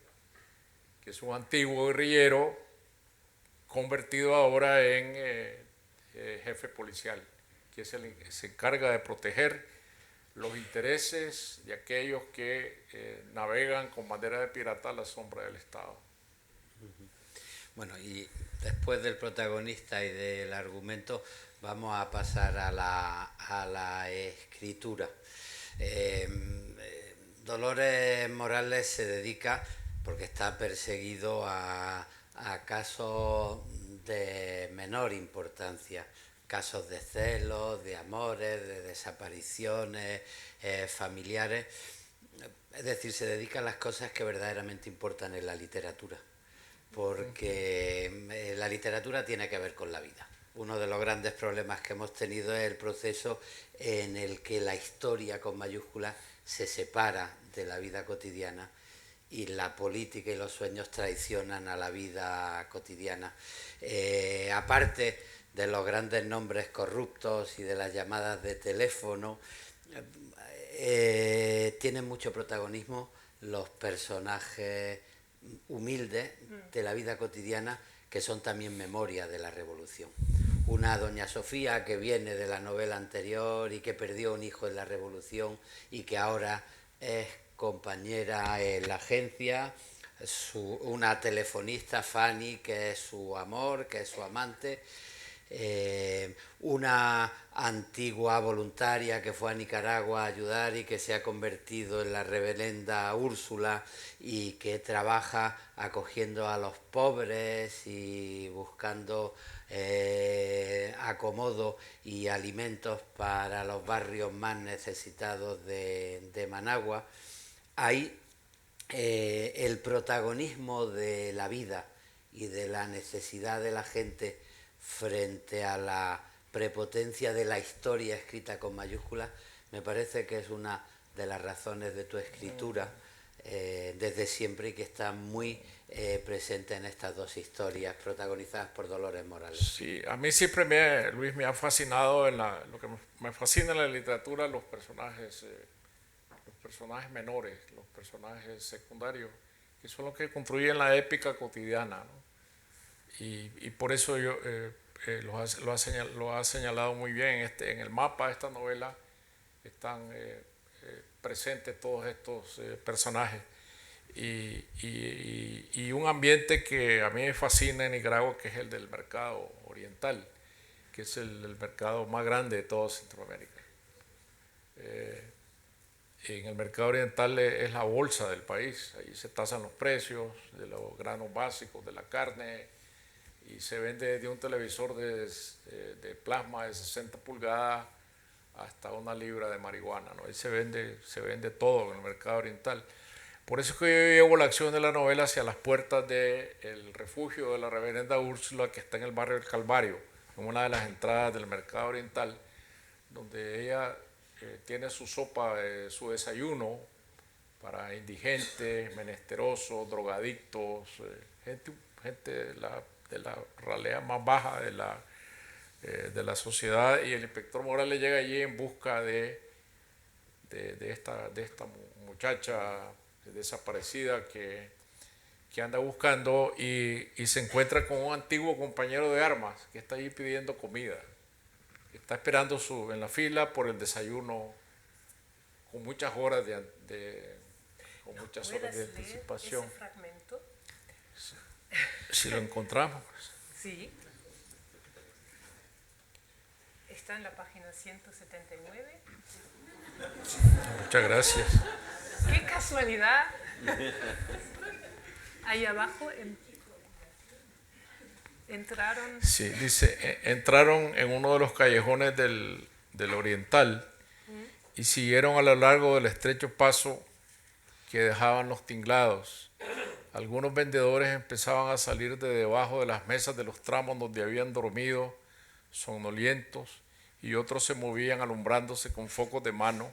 que es un antiguo guerrillero convertido ahora en jefe policial, que se encarga de proteger los intereses de aquellos que navegan con bandera de pirata a la sombra del Estado. Bueno, y después del protagonista y del argumento vamos a pasar a la escritura. Dolores Morales se dedica, porque está perseguido, a casos de menor importancia, casos de celos, de amores, de desapariciones familiares. Es decir, se dedica a las cosas que verdaderamente importan en la literatura, porque la literatura tiene que ver con la vida. Uno de los grandes problemas que hemos tenido es el proceso en el que la historia con mayúsculas se separa de la vida cotidiana y la política y los sueños traicionan a la vida cotidiana. Aparte de los grandes nombres corruptos y de las llamadas de teléfono, tienen mucho protagonismo los personajes humildes de la vida cotidiana, que son también memoria de la revolución. Una doña Sofía que viene de la novela anterior y que perdió un hijo en la revolución y que ahora es compañera en la agencia, una telefonista, Fanny, que es su amor, que es su amante, una antigua voluntaria que fue a Nicaragua a ayudar y que se ha convertido en la reverenda Úrsula y que trabaja acogiendo a los pobres y buscando acomodo y alimentos para los barrios más necesitados de Managua. Ahí el protagonismo de la vida y de la necesidad de la gente frente a la prepotencia de la historia escrita con mayúsculas, me parece que es una de las razones de tu escritura desde siempre y que está muy presente en estas dos historias protagonizadas por Dolores Morales. Sí, a mí siempre, Luis, me ha fascinado, lo que me fascina en la literatura, los personajes menores, los personajes secundarios, que son los que construyen la épica cotidiana, ¿no? Y por eso yo lo ha señalado muy bien. En el mapa de esta novela están presentes todos estos personajes y un ambiente que a mí me fascina en Nicaragua, que es el del mercado oriental, que es el mercado más grande de toda Centroamérica. En el mercado oriental es la bolsa del país, ahí se tasan los precios de los granos básicos, de la carne, y se vende de un televisor de plasma de 60 pulgadas hasta una libra de marihuana, ¿no? Ahí se vende todo en el mercado oriental. Por eso es que yo llevo la acción de la novela hacia las puertas del refugio de la reverenda Úrsula, que está en el barrio del Calvario, en una de las entradas del mercado oriental, donde ella tiene su sopa, su desayuno para indigentes, menesterosos, drogadictos, gente de la ralea más baja de la sociedad, y el inspector Morales llega allí en busca de esta muchacha desaparecida que anda buscando y se encuentra con un antiguo compañero de armas que está allí pidiendo comida. Está esperando en la fila por el desayuno con muchas horas de anticipación. Ese fragmento? Si lo encontramos. Sí. Está en la página 179. Muchas gracias. ¡Qué casualidad! Ahí abajo entraron. Sí, dice, entraron en uno de los callejones del Oriental y siguieron a lo largo del estrecho paso que dejaban los tinglados. Algunos vendedores empezaban a salir de debajo de las mesas de los tramos donde habían dormido, somnolientos, y otros se movían alumbrándose con focos de mano,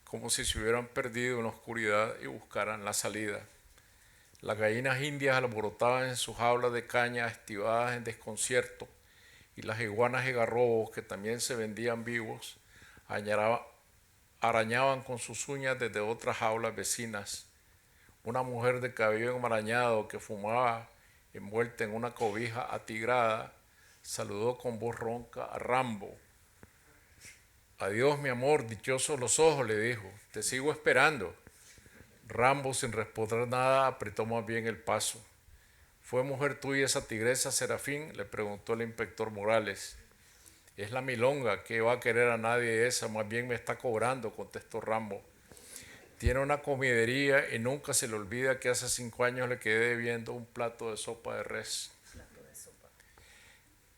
como si se hubieran perdido en la oscuridad y buscaran la salida. Las gallinas indias alborotaban en sus jaulas de caña estivadas en desconcierto, y las iguanas y garrobos, que también se vendían vivos, arañaban con sus uñas desde otras jaulas vecinas. Una mujer de cabello enmarañado que fumaba envuelta en una cobija atigrada saludó con voz ronca a Rambo. Adiós, mi amor, dichosos los ojos, le dijo, te sigo esperando. Rambo, sin responder nada, apretó más bien el paso. ¿Fue mujer tuya esa tigresa, Serafín?, le preguntó el inspector Morales. Es la milonga, ¿qué va a querer a nadie esa? Más bien me está cobrando, contestó Rambo. Tiene una comidería y nunca se le olvida que hace 5 años le quedé debiendo un plato de sopa de res.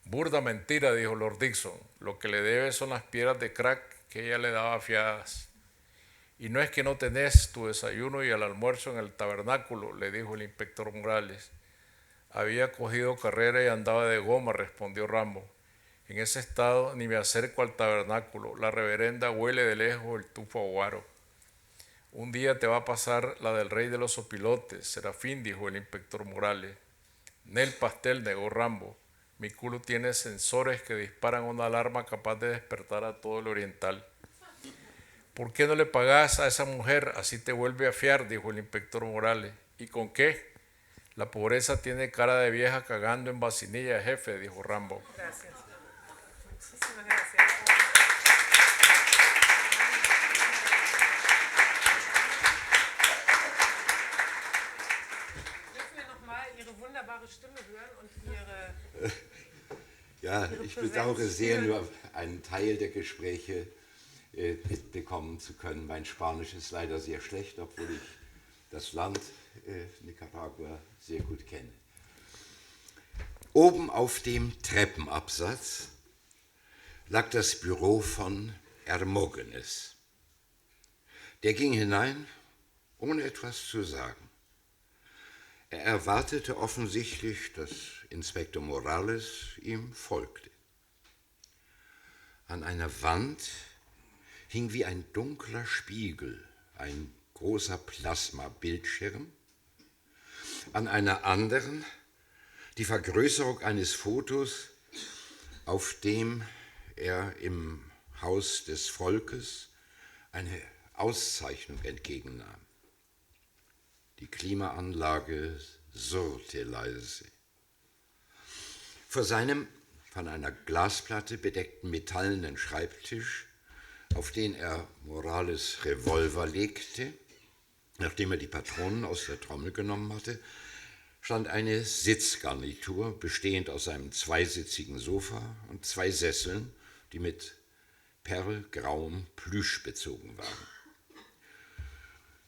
Burda mentira, dijo Lord Dixon. Lo que le debe son las piedras de crack que ella le daba fiadas. Y no es que no tenés tu desayuno y el almuerzo en el tabernáculo, le dijo el inspector Morales. Había cogido carrera y andaba de goma, respondió Rambo. En ese estado ni me acerco al tabernáculo. La reverenda huele de lejos el tufo aguaro. Un día te va a pasar la del rey de los opilotes, Serafín, dijo el inspector Morales. Nel pastel, negó Rambo. Mi culo tiene sensores que disparan una alarma capaz de despertar a todo el oriental. ¿Por qué no le pagás a esa mujer? Así te vuelve a fiar, dijo el inspector Morales. ¿Y con qué? La pobreza tiene cara de vieja cagando en vacinilla, jefe, dijo Rambo. Gracias. Muchísimas gracias. Dürfen wir noch mal Ihre wunderbare Stimme hören und Ihre... Ja, ich bedauere sehr, nur einen Teil der Gespräche mitbekommen zu können. Mein Spanisch ist leider sehr schlecht, obwohl ich das Land Nicaragua sehr gut kenne. Oben auf dem Treppenabsatz lag das Büro von Hermógenes. Der ging hinein, ohne etwas zu sagen. Er erwartete offensichtlich, dass Inspektor Morales ihm folgte. An einer Wand hing wie ein dunkler Spiegel ein großer Plasmabildschirm, an einer anderen die Vergrößerung eines Fotos, auf dem er im Haus des Volkes eine Auszeichnung entgegennahm. Die Klimaanlage surrte leise. Vor seinem von einer Glasplatte bedeckten metallenen Schreibtisch, auf den er Morales' Revolver legte, nachdem er die Patronen aus der Trommel genommen hatte, stand eine Sitzgarnitur, bestehend aus einem zweisitzigen Sofa und 2 Sesseln, die mit perlgrauem Plüsch bezogen waren.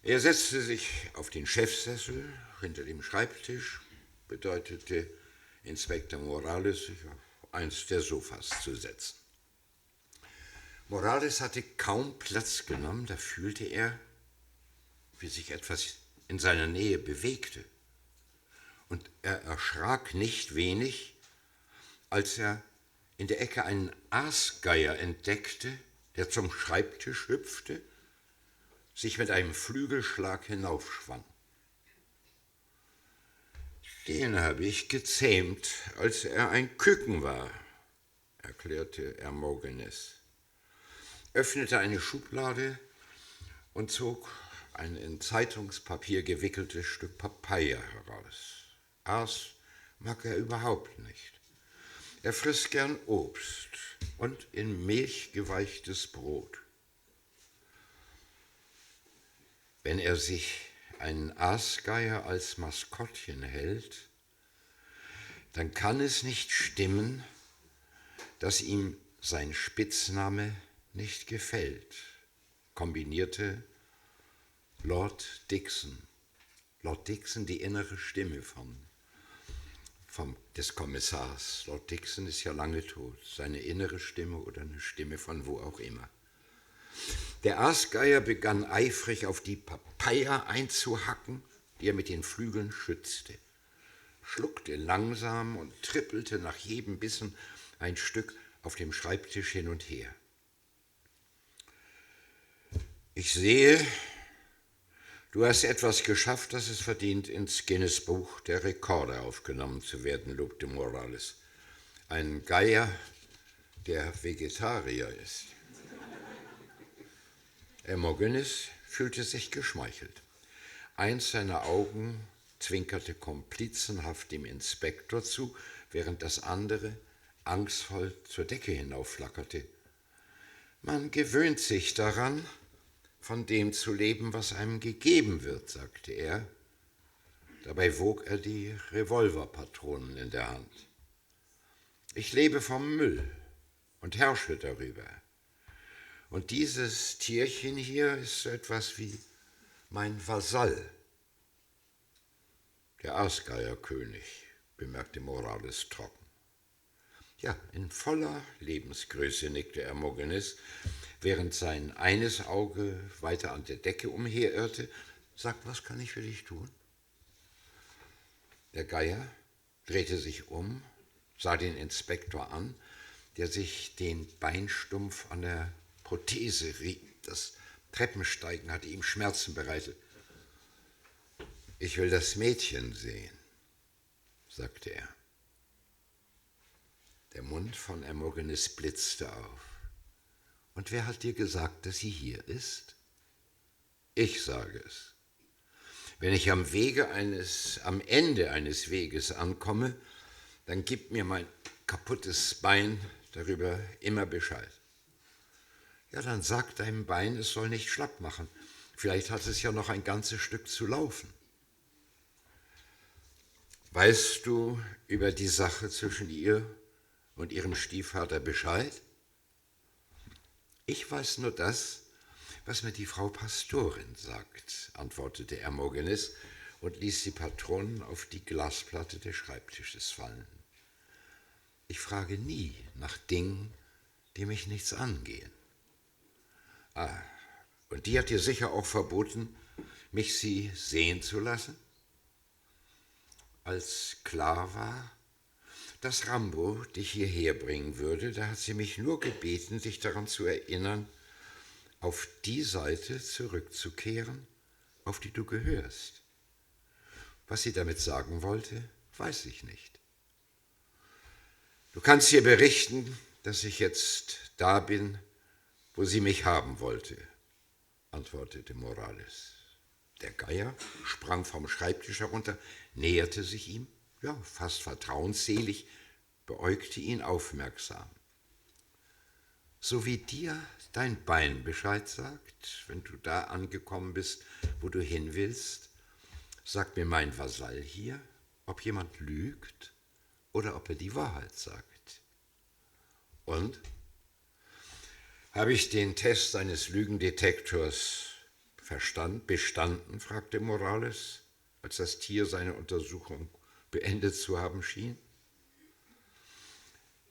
Er setzte sich auf den Chefsessel hinter dem Schreibtisch, bedeutete Inspektor Morales, sich auf eins der Sofas zu setzen. Morales hatte kaum Platz genommen, da fühlte er, wie sich etwas in seiner Nähe bewegte. Und er erschrak nicht wenig, als er in der Ecke einen Aasgeier entdeckte, der zum Schreibtisch hüpfte, sich mit einem Flügelschlag hinaufschwang. Den habe ich gezähmt, als er ein Küken war, erklärte Hermógenes, öffnete eine Schublade und zog ein in Zeitungspapier gewickeltes Stück Papaya heraus. Aas mag er überhaupt nicht. Er frisst gern Obst und in Milch geweichtes Brot. Wenn er sich einen Aasgeier als Maskottchen hält, dann kann es nicht stimmen, dass ihm sein Spitzname nicht gefällt, kombinierte Lord Dixon. Lord Dixon, die innere Stimme des Kommissars. Lord Dixon ist ja lange tot. Seine innere Stimme oder eine Stimme von wo auch immer. Der Aasgeier begann eifrig auf die Papaya einzuhacken, die er mit den Flügeln schützte, schluckte langsam und trippelte nach jedem Bissen ein Stück auf dem Schreibtisch hin und her. Ich sehe, du hast etwas geschafft, das es verdient, ins Guinness-Buch der Rekorde aufgenommen zu werden, lobte Morales. Ein Geier, der Vegetarier ist. Hermogenes fühlte sich geschmeichelt. Eins seiner Augen zwinkerte komplizenhaft dem Inspektor zu, während das andere angstvoll zur Decke hinaufflackerte. Man gewöhnt sich daran, von dem zu leben, was einem gegeben wird, sagte er. Dabei wog er die Revolverpatronen in der Hand. Ich lebe vom Müll und herrsche darüber. Und dieses Tierchen hier ist so etwas wie mein Vasall. Der Aasgeierkönig, bemerkte Morales trocken. Ja, in voller Lebensgröße, nickte Hermogenes, während sein eines Auge weiter an der Decke umherirrte. Sag, was kann ich für dich tun? Der Geier drehte sich um, sah den Inspektor an, der sich den Beinstumpf an der Prothese rieb. Das Treppensteigen hatte ihm Schmerzen bereitet. Ich will das Mädchen sehen, sagte er. Der Mund von Hermogenes blitzte auf. Und wer hat dir gesagt, dass sie hier ist? Ich sage es. Wenn ich am Ende eines Weges ankomme, dann gibt mir mein kaputtes Bein darüber immer Bescheid. Ja, dann sag deinem Bein, es soll nicht schlapp machen. Vielleicht hat es ja noch ein ganzes Stück zu laufen. Weißt du über die Sache zwischen ihr und ihrem Stiefvater Bescheid? Ich weiß nur das, was mir die Frau Pastorin sagt, antwortete Hermogenes und ließ die Patronen auf die Glasplatte des Schreibtisches fallen. Ich frage nie nach Dingen, die mich nichts angehen. Und die hat dir sicher auch verboten, mich sie sehen zu lassen? Als klar war, dass Rambo dich hierher bringen würde, da hat sie mich nur gebeten, dich daran zu erinnern, auf die Seite zurückzukehren, auf die du gehörst. Was sie damit sagen wollte, weiß ich nicht. Du kannst ihr berichten, dass ich jetzt da bin, wo sie mich haben wollte, antwortete Morales. Der Geier sprang vom Schreibtisch herunter, näherte sich ihm, ja, fast vertrauensselig, beäugte ihn aufmerksam. So wie dir dein Bein Bescheid sagt, wenn du da angekommen bist, wo du hin willst, sagt mir mein Vasall hier, ob jemand lügt oder ob er die Wahrheit sagt. Und? Habe ich den Test eines Lügendetektors bestanden, fragte Morales, als das Tier seine Untersuchung beendet zu haben schien.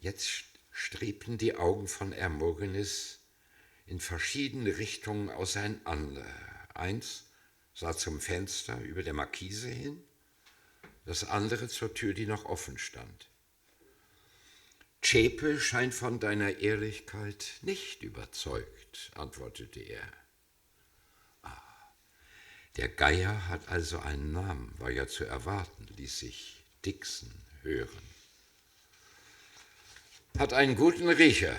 Jetzt strebten die Augen von Hermogenes in verschiedene Richtungen auseinander. Eins sah zum Fenster über der Markise hin, das andere zur Tür, die noch offen stand. Zschäpe scheint von deiner Ehrlichkeit nicht überzeugt, antwortete er. Der Geier hat also einen Namen, war ja zu erwarten, ließ sich Dixon hören. Hat einen guten Riecher,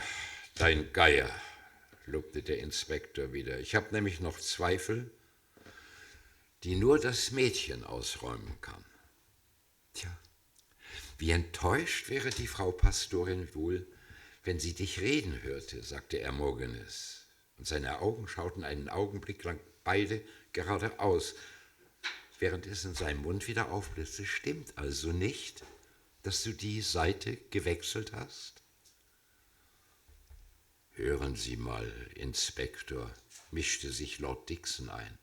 dein Geier, lobte der Inspektor wieder. Ich habe nämlich noch Zweifel, die nur das Mädchen ausräumen kann. Tja, wie enttäuscht wäre die Frau Pastorin wohl, wenn sie dich reden hörte, sagte Hermogenes. Und seine Augen schauten einen Augenblick lang beide geradeaus, während es in seinem Mund wieder aufblitzte. Stimmt also nicht, dass du die Seite gewechselt hast? Hören Sie mal, Inspektor, mischte sich Lord Dixon ein.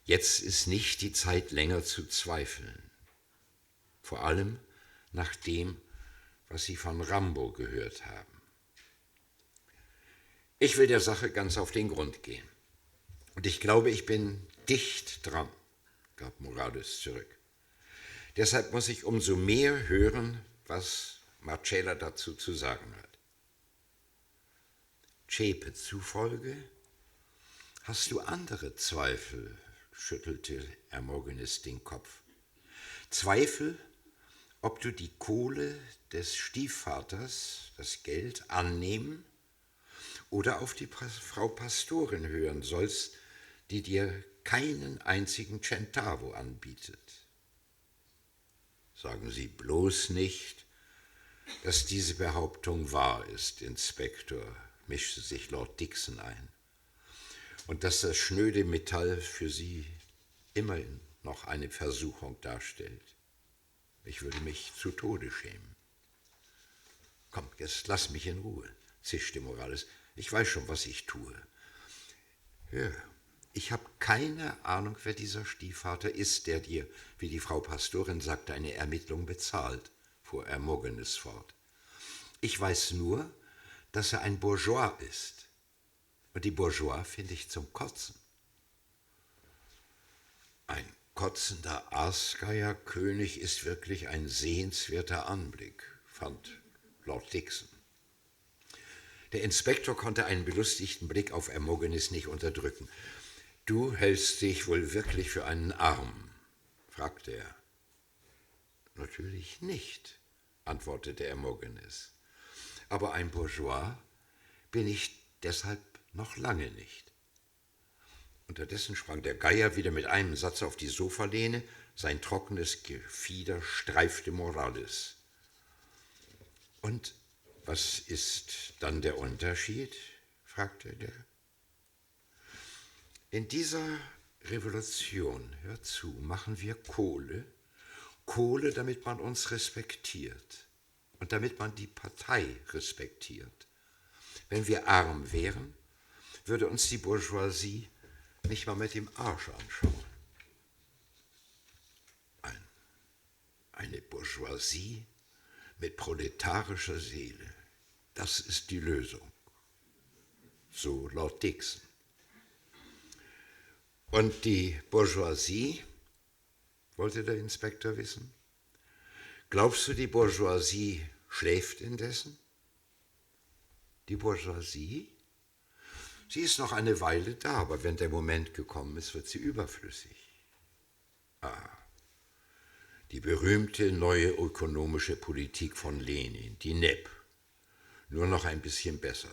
Jetzt ist nicht die Zeit, länger zu zweifeln. Vor allem nach dem, was Sie von Rambo gehört haben. Ich will der Sache ganz auf den Grund gehen. Und ich glaube, ich bin dicht dran, gab Morales zurück. Deshalb muss ich umso mehr hören, was Marcella dazu zu sagen hat. Zschäpe zufolge hast du andere Zweifel, schüttelte Hermogenes den Kopf. Zweifel, ob du die Kohle des Stiefvaters, das Geld, annehmen oder auf die Frau Pastorin hören sollst, die dir keinen einzigen Centavo anbietet. Sagen Sie bloß nicht, dass diese Behauptung wahr ist, Inspektor, mischte sich Lord Dixon ein, und dass das schnöde Metall für Sie immerhin noch eine Versuchung darstellt. Ich würde mich zu Tode schämen. Komm, jetzt lass mich in Ruhe, zischte Morales. Ich weiß schon, was ich tue. Hör, ich habe keine Ahnung, wer dieser Stiefvater ist, der dir, wie die Frau Pastorin sagte, eine Ermittlung bezahlt, fuhr Hermogenes fort. Ich weiß nur, dass er ein Bourgeois ist. Und die Bourgeois finde ich zum Kotzen. Ein kotzender Aasgeierkönig ist wirklich ein sehenswerter Anblick, fand Lord Dixon. Der Inspektor konnte einen belustigten Blick auf Hermogenes nicht unterdrücken. »Du hältst dich wohl wirklich für einen Arm?« fragte er. »Natürlich nicht«, antwortete Hermogenes. »Aber ein Bourgeois bin ich deshalb noch lange nicht.« Unterdessen sprang der Geier wieder mit einem Satz auf die Sofalehne, sein trockenes Gefieder streifte Morales. »Und was ist dann der Unterschied?« fragte der. »In dieser Revolution, hör zu, machen wir Kohle, damit man uns respektiert und damit man die Partei respektiert. Wenn wir arm wären, würde uns die Bourgeoisie nicht mal mit dem Arsch anschauen. Eine Bourgeoisie mit proletarischer Seele, das ist die Lösung. So Lord Dixon. Und die Bourgeoisie, wollte der Inspektor wissen? Glaubst du, die Bourgeoisie schläft indessen? Die Bourgeoisie? Sie ist noch eine Weile da, aber wenn der Moment gekommen ist, wird sie überflüssig. Die berühmte neue ökonomische Politik von Lenin, die NEP. Nur noch ein bisschen besser.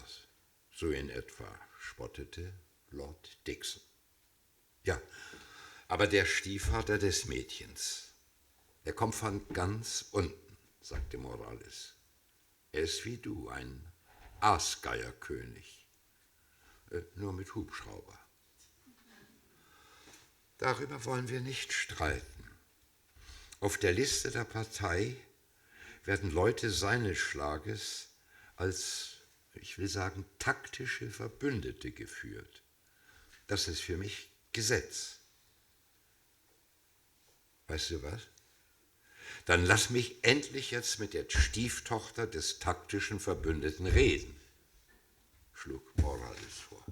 So in etwa, spottete Lord Dixon. Ja, aber der Stiefvater des Mädchens, er kommt von ganz unten, sagte Morales. Er ist wie du, ein Aasgeierkönig, nur mit Hubschrauber. Darüber wollen wir nicht streiten. Auf der Liste der Partei werden Leute seines Schlages als, ich will sagen, taktische Verbündete geführt. Das ist für mich Gesetz. Weißt du was? Dann lass mich endlich jetzt mit der Stieftochter des taktischen Verbündeten reden, schlug Morales vor.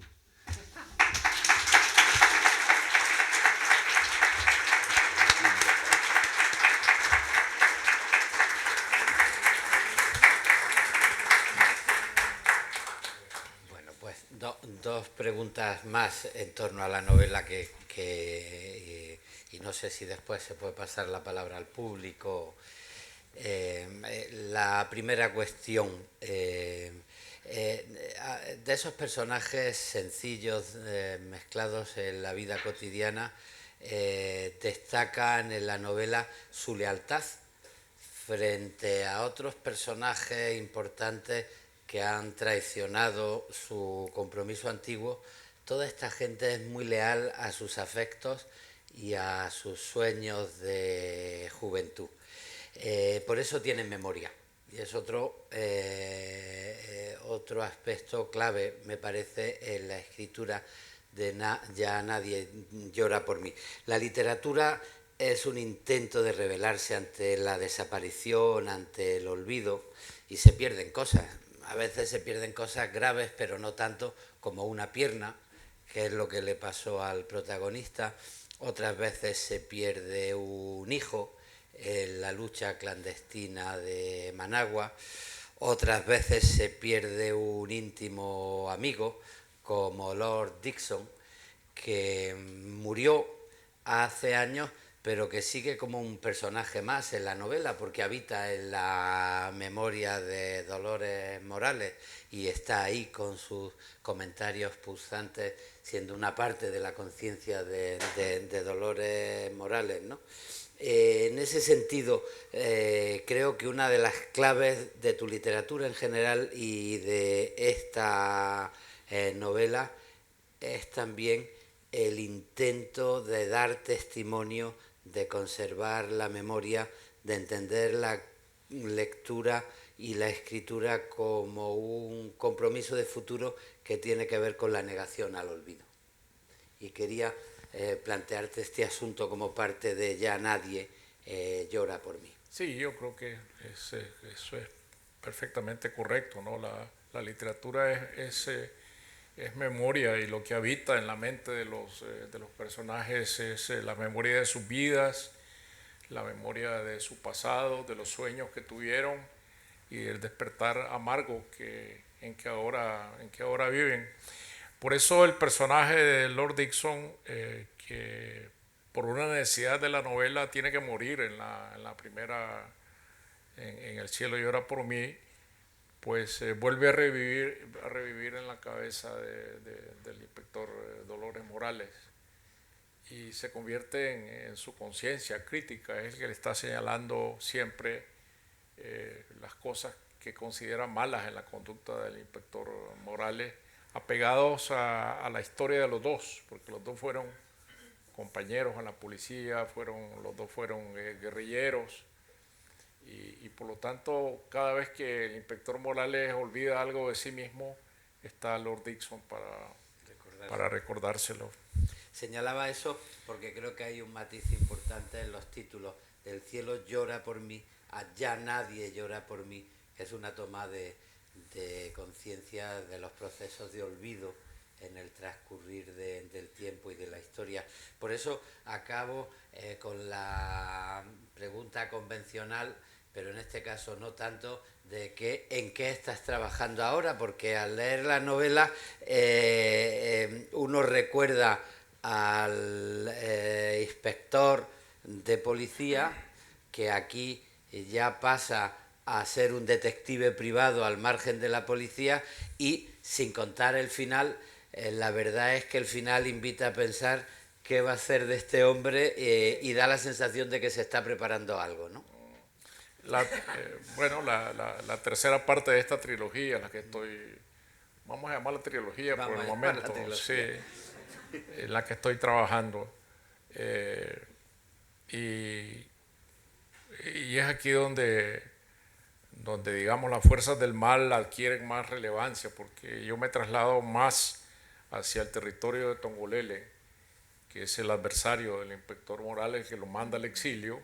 Dos preguntas más en torno a la novela y no sé si después se puede pasar la palabra al público. La primera cuestión, de esos personajes sencillos mezclados en la vida cotidiana, destacan en la novela su lealtad frente a otros personajes importantes que han traicionado su compromiso antiguo. Toda esta gente es muy leal a sus afectos y a sus sueños de juventud. Por eso tienen memoria. Y es otro aspecto clave, me parece, en la escritura de Ya nadie llora por mí. La literatura es un intento de rebelarse ante la desaparición, ante el olvido, y se pierden cosas. A veces se pierden cosas graves, pero no tanto como una pierna, que es lo que le pasó al protagonista. Otras veces se pierde un hijo en la lucha clandestina de Managua. Otras veces se pierde un íntimo amigo, como Lord Dixon, que murió hace años, pero que sigue como un personaje más en la novela, porque habita en la memoria de Dolores Morales y está ahí con sus comentarios pulsantes, siendo una parte de la conciencia de Dolores Morales, ¿no? En ese sentido, creo que una de las claves de tu literatura en general y de esta novela es también el intento de dar testimonio, de conservar la memoria, de entender la lectura y la escritura como un compromiso de futuro que tiene que ver con la negación al olvido. Y quería plantearte este asunto como parte de Ya nadie llora por mí. Sí, yo creo que eso es perfectamente correcto, ¿no? La literatura es memoria, y lo que habita en la mente de los personajes es la memoria de sus vidas, la memoria de su pasado, de los sueños que tuvieron y el despertar amargo en que ahora viven. Por eso el personaje de Lord Dixon, que por una necesidad de la novela tiene que morir en la primera, en El cielo llora por mí, pues vuelve a revivir en la cabeza del inspector Dolores Morales, y se convierte en su conciencia crítica. Es el que le está señalando siempre las cosas que considera malas en la conducta del inspector Morales, apegados a la historia de los dos, porque los dos fueron compañeros en la policía, los dos fueron guerrilleros, y por lo tanto cada vez que el inspector Morales olvida algo de sí mismo, está Lord Dixon para recordárselo. Señalaba eso porque creo que hay un matiz importante en los títulos. Del cielo llora por mí a Ya nadie llora por mí, que es una toma de conciencia de los procesos de olvido en el transcurrir del tiempo y de la historia. Por eso acabo con la pregunta convencional, pero en este caso no tanto, de en qué estás trabajando ahora, porque al leer la novela uno recuerda al inspector de policía, que aquí ya pasa a ser un detective privado al margen de la policía, y sin contar el final, la verdad es que el final invita a pensar qué va a hacer de este hombre y da la sensación de que se está preparando algo, ¿no? Bueno, la tercera parte de esta trilogía, la que vamos a llamarla trilogía por el momento, sí, en la que estoy trabajando, y es aquí donde digamos las fuerzas del mal adquieren más relevancia, porque yo me traslado más hacia el territorio de Tongolele, que es el adversario del inspector Morales, que lo manda al exilio,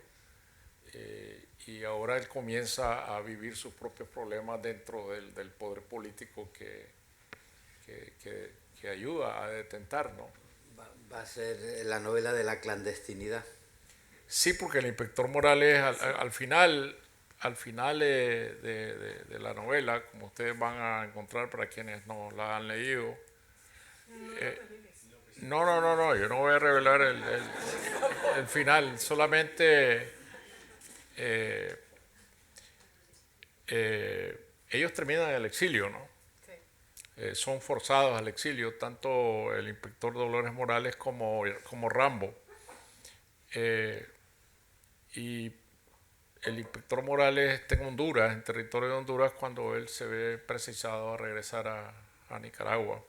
y ahora él comienza a vivir sus propios problemas dentro del poder político que ayuda a detentar, ¿no? Va a ser la novela de la clandestinidad. Sí, porque el inspector Morales al final de la novela, como ustedes van a encontrar para quienes no la han leído, no, yo no voy a revelar el final, solamente ellos terminan en el exilio, ¿no? Sí. Son forzados al exilio, tanto el inspector Dolores Morales como Rambo. Y el inspector Morales está en Honduras, en territorio de Honduras, cuando él se ve precisado a regresar a Nicaragua.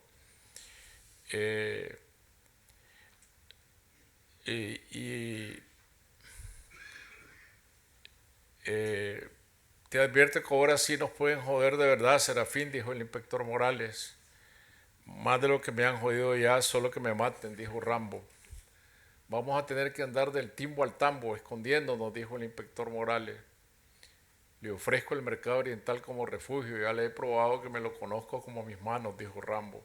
Te advierte que ahora sí nos pueden joder de verdad, Serafín, dijo el inspector Morales. Más de lo que me han jodido ya, solo que me maten, dijo Rambo. Vamos a tener que andar del timbo al tambo, escondiéndonos, dijo el inspector Morales. Le ofrezco el mercado oriental como refugio, ya le he probado que me lo conozco como mis manos, dijo Rambo.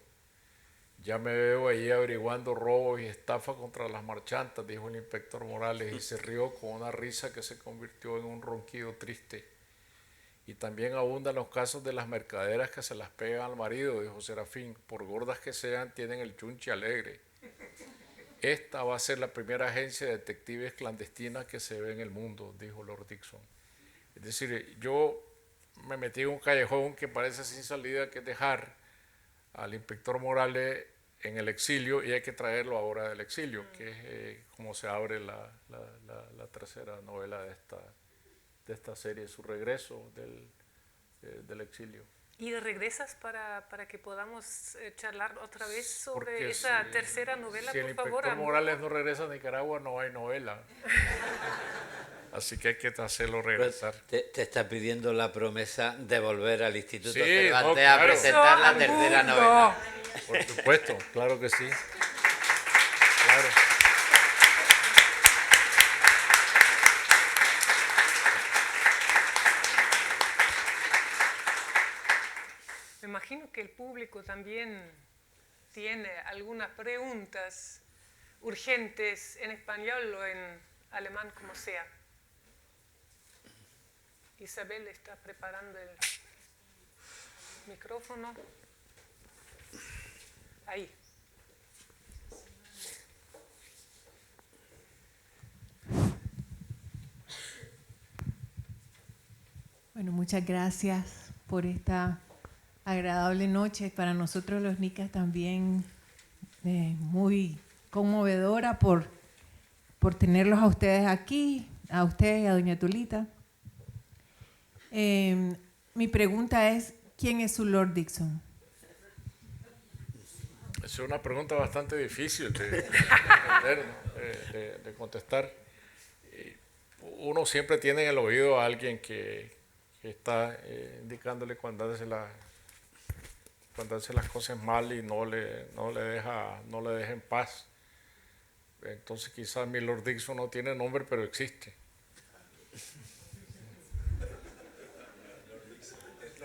Ya me veo allí averiguando robos y estafa contra las marchantas, dijo el inspector Morales, y se rió con una risa que se convirtió en un ronquido triste. Y también abundan los casos de las mercaderas que se las pegan al marido, dijo Serafín. Por gordas que sean, tienen el chunche alegre. esta va a ser la primera agencia de detectives clandestina que se ve en el mundo, dijo Lord Dixon. Es decir, yo me metí en un callejón que parece sin salida, que es dejar al inspector Morales en el exilio y hay que traerlo ahora del exilio, que es como se abre la tercera novela de esta serie, su regreso del exilio. ¿Y regresas para que podamos charlar otra vez sobre Porque esa tercera novela, si por el favor? inspector Morales no regresa a Nicaragua, no hay novela. Así que hay que hacerlo regresar. Te está pidiendo la promesa de volver al Instituto Sí, Cervantes no, claro. a presentar la Eso, tercera Hamburgo. novela. Por supuesto, claro que sí. Claro. Me imagino que el público también tiene algunas preguntas urgentes en español o en alemán, como sea. Isabel está preparando el micrófono. Ahí. Bueno, muchas gracias por esta agradable noche. Para nosotros los nicas también muy conmovedora por tenerlos a ustedes aquí, a ustedes y a doña Tulita. Mi pregunta es, ¿quién es su Lord Dixon? Es una pregunta bastante difícil de entender, ¿no? de contestar. Uno siempre tiene en el oído a alguien que está indicándole cuando hace las cosas mal y no le deja en paz. Entonces quizás mi Lord Dixon no tiene nombre, pero existe.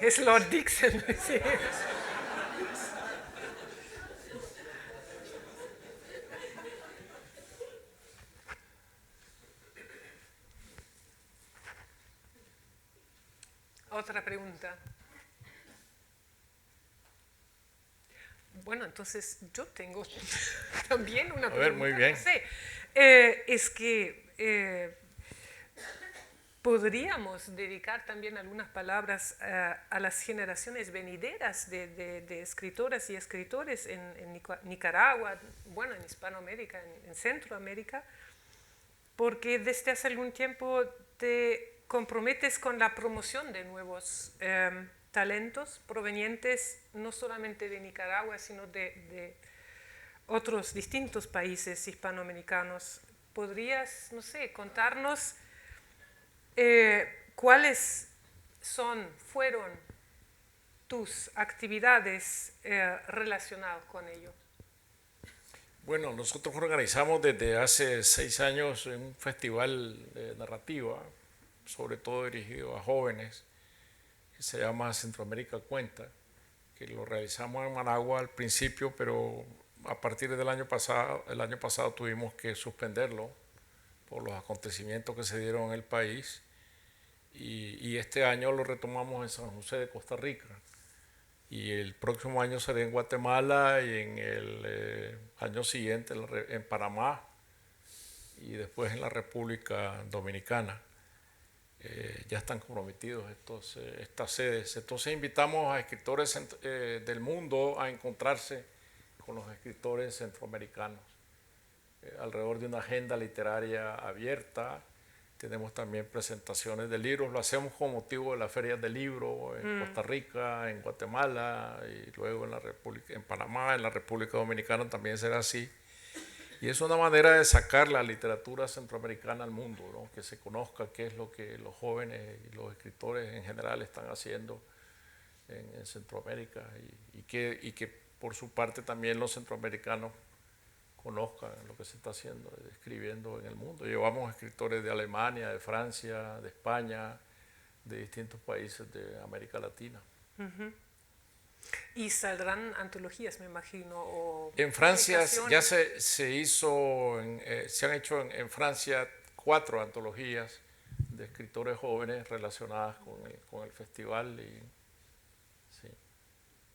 Es Lord Dixon, sí. Otra pregunta. Bueno, entonces yo tengo también una pregunta. A ver, muy bien. No sé. Es que podríamos dedicar también algunas palabras a las generaciones venideras de escritoras y escritores en Nicaragua, bueno, en Hispanoamérica, en Centroamérica, porque desde hace algún tiempo te comprometes con la promoción de nuevos talentos provenientes no solamente de Nicaragua, sino de otros distintos países hispanoamericanos. ¿Podrías, no sé, contarnos cuáles fueron tus actividades relacionadas con ello? Bueno, nosotros organizamos desde hace 6 años un festival de narrativa, sobre todo dirigido a jóvenes, que se llama Centroamérica Cuenta, que lo realizamos en Managua al principio, pero a partir del año pasado tuvimos que suspenderlo por los acontecimientos que se dieron en el país y este año lo retomamos en San José de Costa Rica y el próximo año será en Guatemala y en el año siguiente en Panamá y después en la República Dominicana. Ya están comprometidos estas sedes. Entonces invitamos a escritores del mundo a encontrarse con los escritores centroamericanos alrededor de una agenda literaria abierta. Tenemos también presentaciones de libros, lo hacemos con motivo de las ferias del libro en Costa Rica, en Guatemala y luego en Panamá, en la República Dominicana también será así. Y es una manera de sacar la literatura centroamericana al mundo, ¿no? Que se conozca qué es lo que los jóvenes y los escritores en general están haciendo en Centroamérica y que por su parte también los centroamericanos conozcan lo que se está haciendo, escribiendo en el mundo. Llevamos escritores de Alemania, de Francia, de España, de distintos países de América Latina. Y saldrán antologías, me imagino. O en Francia ya se hizo, se han hecho en Francia 4 antologías de escritores jóvenes relacionadas con el festival. Sí.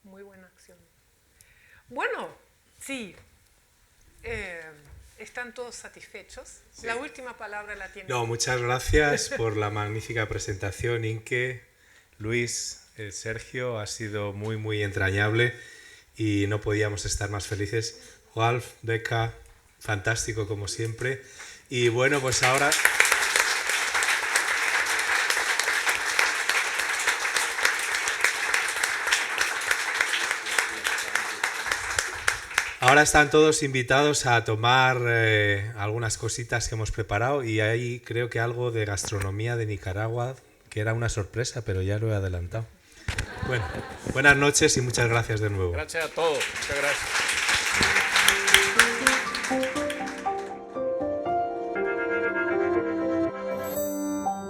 Muy buena acción. Bueno, sí. ¿Están todos satisfechos? La última palabra la tiene. No, muchas gracias por la magnífica presentación, Inke, Luis, Sergio, ha sido muy, muy entrañable y no podíamos estar más felices. Ralf, Becca, fantástico como siempre. Y bueno, pues ahora... Ahora están todos invitados a tomar algunas cositas que hemos preparado y hay creo que algo de gastronomía de Nicaragua, que era una sorpresa, pero ya lo he adelantado. Bueno, buenas noches y muchas gracias de nuevo. Gracias a todos. Muchas gracias.